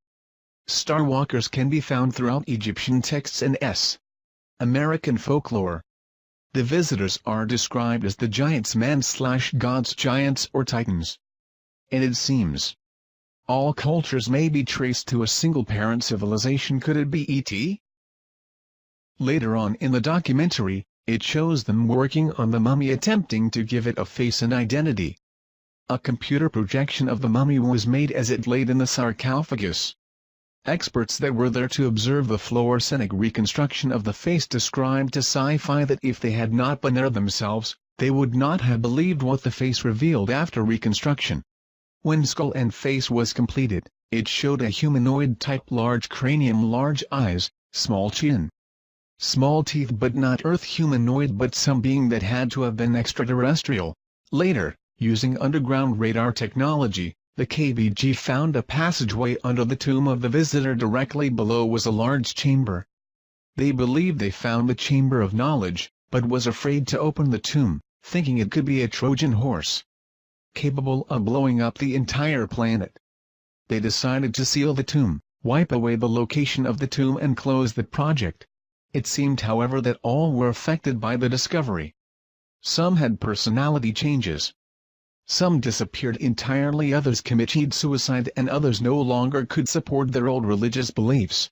Starwalkers can be found throughout Egyptian texts and American folklore. The visitors are described as the giants, man/gods, giants or titans. And it seems all cultures may be traced to a single parent civilization. Could it be E.T.? Later on in the documentary, it shows them working on the mummy, attempting to give it a face and identity. A computer projection of the mummy was made as it laid in the sarcophagus. Experts that were there to observe the fluorescent reconstruction of the face described to Sci-Fi that if they had not been there themselves, they would not have believed what the face revealed after reconstruction. When skull and face was completed, it showed a humanoid type: large cranium, large eyes, small chin, small teeth, but not Earth humanoid but some being that had to have been extraterrestrial. Later, using underground radar technology, the KBG found a passageway under the tomb of the visitor. Directly below was a large chamber. They believed they found the chamber of knowledge, but was afraid to open the tomb, thinking it could be a Trojan horse, capable of blowing up the entire planet. They decided to seal the tomb, wipe away the location of the tomb and close the project. It seemed, however, that all were affected by the discovery. Some had personality changes. Some disappeared entirely, others committed suicide, and others no longer could support their old religious beliefs.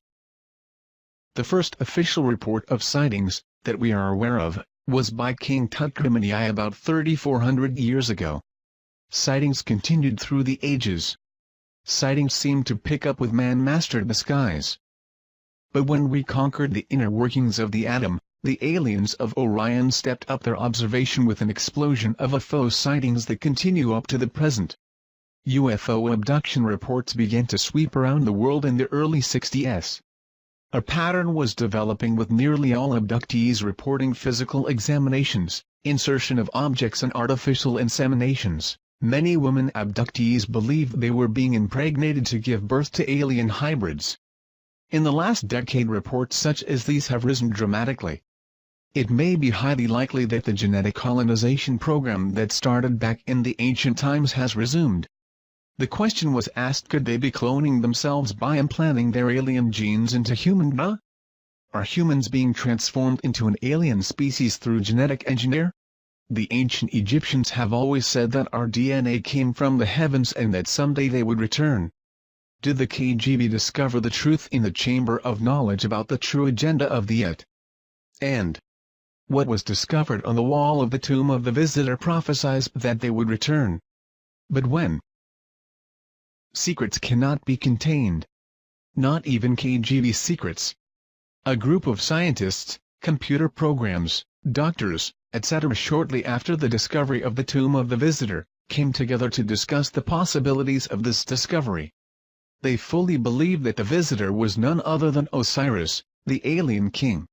The first official report of sightings, that we are aware of, was by King Tutkremeni about 3,400 years ago. Sightings continued through the ages. Sightings seemed to pick up with man mastered the skies. But when we conquered the inner workings of the atom, the aliens of Orion stepped up their observation with an explosion of UFO sightings that continue up to the present. UFO abduction reports began to sweep around the world in the early 60s. A pattern was developing, with nearly all abductees reporting physical examinations, insertion of objects and artificial inseminations. Many women abductees believed they were being impregnated to give birth to alien hybrids. In the last decade, reports such as these have risen dramatically. It may be highly likely that the genetic colonization program that started back in the ancient times has resumed. The question was asked, could they be cloning themselves by implanting their alien genes into human DNA? Are humans being transformed into an alien species through genetic engineer? The ancient Egyptians have always said that our DNA came from the heavens and that someday they would return. Did the KGB discover the truth in the Chamber of Knowledge about the true agenda of the Yet? And what was discovered on the wall of the tomb of the visitor prophesies that they would return. But when? Secrets cannot be contained. Not even KGB secrets. A group of scientists, computer programs, doctors, etc., shortly after the discovery of the tomb of the visitor, came together to discuss the possibilities of this discovery. They fully believed that the visitor was none other than Osiris, the alien king.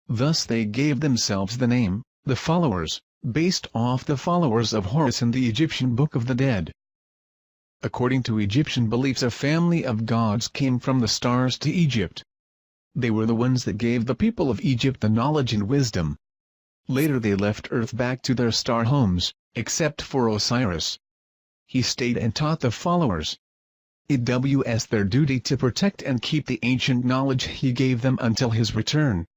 Thus they gave themselves the name, the Followers, based off the followers of Horus in the Egyptian Book of the Dead. According to Egyptian beliefs, a family of gods came from the stars to Egypt. They were the ones that gave the people of Egypt the knowledge and wisdom. Later they left Earth back to their star homes, except for Osiris. He stayed and taught the followers. It was their duty to protect and keep the ancient knowledge he gave them until his return.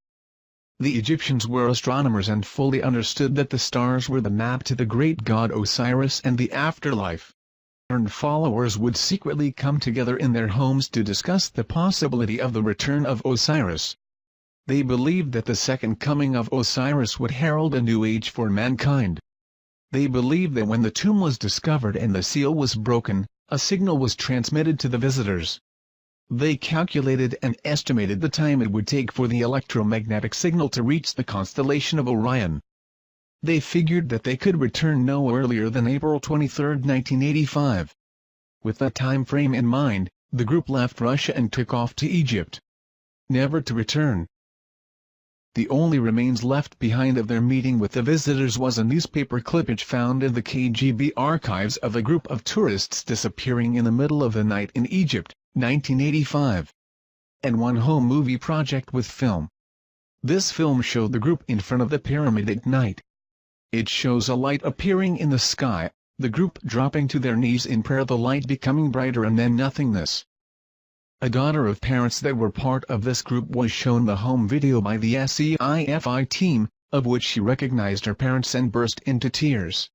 The Egyptians were astronomers and fully understood that the stars were the map to the great god Osiris and the afterlife. Followers would secretly come together in their homes to discuss the possibility of the return of Osiris. They believed that the second coming of Osiris would herald a new age for mankind. They believed that when the tomb was discovered and the seal was broken, a signal was transmitted to the visitors. They calculated and estimated the time it would take for the electromagnetic signal to reach the constellation of Orion. They figured that they could return no earlier than April 23, 1985. With that time frame in mind, the group left Russia and took off to Egypt, never to return. The only remains left behind of their meeting with the visitors was a newspaper clippage found in the KGB archives of a group of tourists disappearing in the middle of the night in Egypt, 1985. And one home movie project with film. This film showed the group in front of the pyramid at night. It shows a light appearing in the sky, the group dropping to their knees in prayer, the light becoming brighter and then nothingness. A daughter of parents that were part of this group was shown the home video by the SEIFI team, of which she recognized her parents and burst into tears.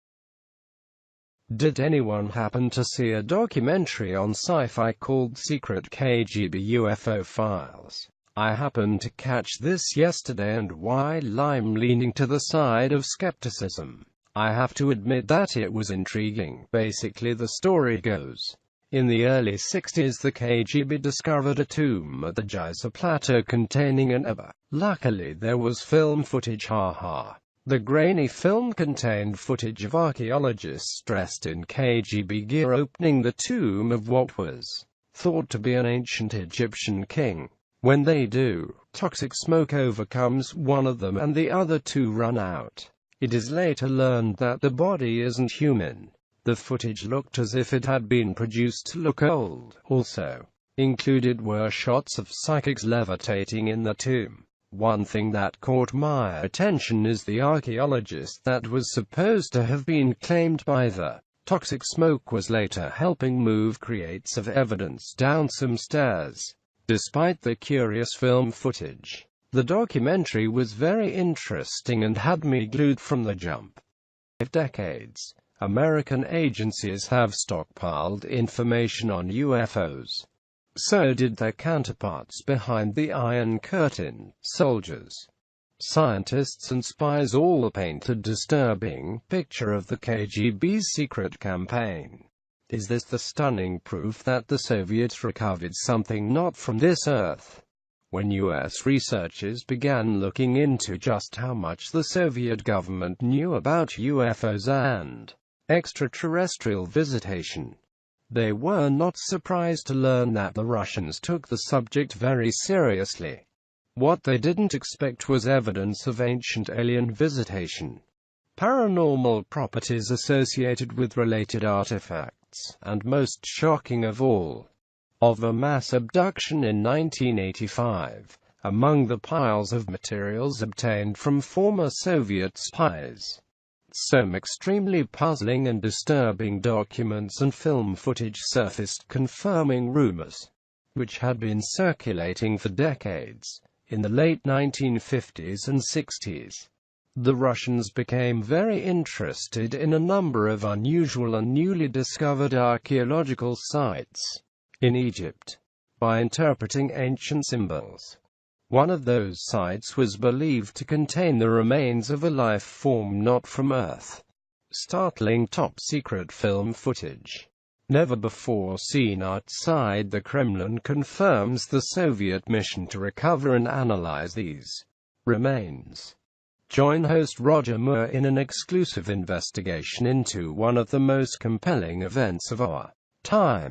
Did anyone happen to see a documentary on Sci-Fi called Secret KGB UFO Files? I happened to catch this yesterday, and while I'm leaning to the side of skepticism, I have to admit that it was intriguing. Basically, the story goes, in the early 60s the KGB discovered a tomb at the Geyser Plateau containing an EBA. Luckily there was film footage, haha. The grainy film contained footage of archaeologists dressed in KGB gear opening the tomb of what was thought to be an ancient Egyptian king. When they do, toxic smoke overcomes one of them and the other two run out. It is later learned that the body isn't human. The footage looked as if it had been produced to look old. Also included were shots of psychics levitating in the tomb. One thing that caught my attention is the archaeologist that was supposed to have been claimed by the toxic smoke was later helping move crates of evidence down some stairs. Despite the curious film footage, the documentary was very interesting and had me glued from the jump. For decades, American agencies have stockpiled information on UFOs. So did their counterparts behind the Iron Curtain. Soldiers, scientists and spies all paint a disturbing picture of the KGB's secret campaign. Is this the stunning proof that the Soviets recovered something not from this earth? When US researchers began looking into just how much the Soviet government knew about UFOs and extraterrestrial visitation, they were not surprised to learn that the Russians took the subject very seriously. What they didn't expect was evidence of ancient alien visitation, paranormal properties associated with related artifacts, and most shocking of all, of a mass abduction in 1985, among the piles of materials obtained from former Soviet spies. Some extremely puzzling and disturbing documents and film footage surfaced confirming rumors, which had been circulating for decades. In the late 1950s and 60s, the Russians became very interested in a number of unusual and newly discovered archaeological sites in Egypt by interpreting ancient symbols. One of those sites was believed to contain the remains of a life form not from Earth. Startling top-secret film footage, never before seen outside the Kremlin, confirms the Soviet mission to recover and analyze these remains. Join host Roger Moore in an exclusive investigation into one of the most compelling events of our time.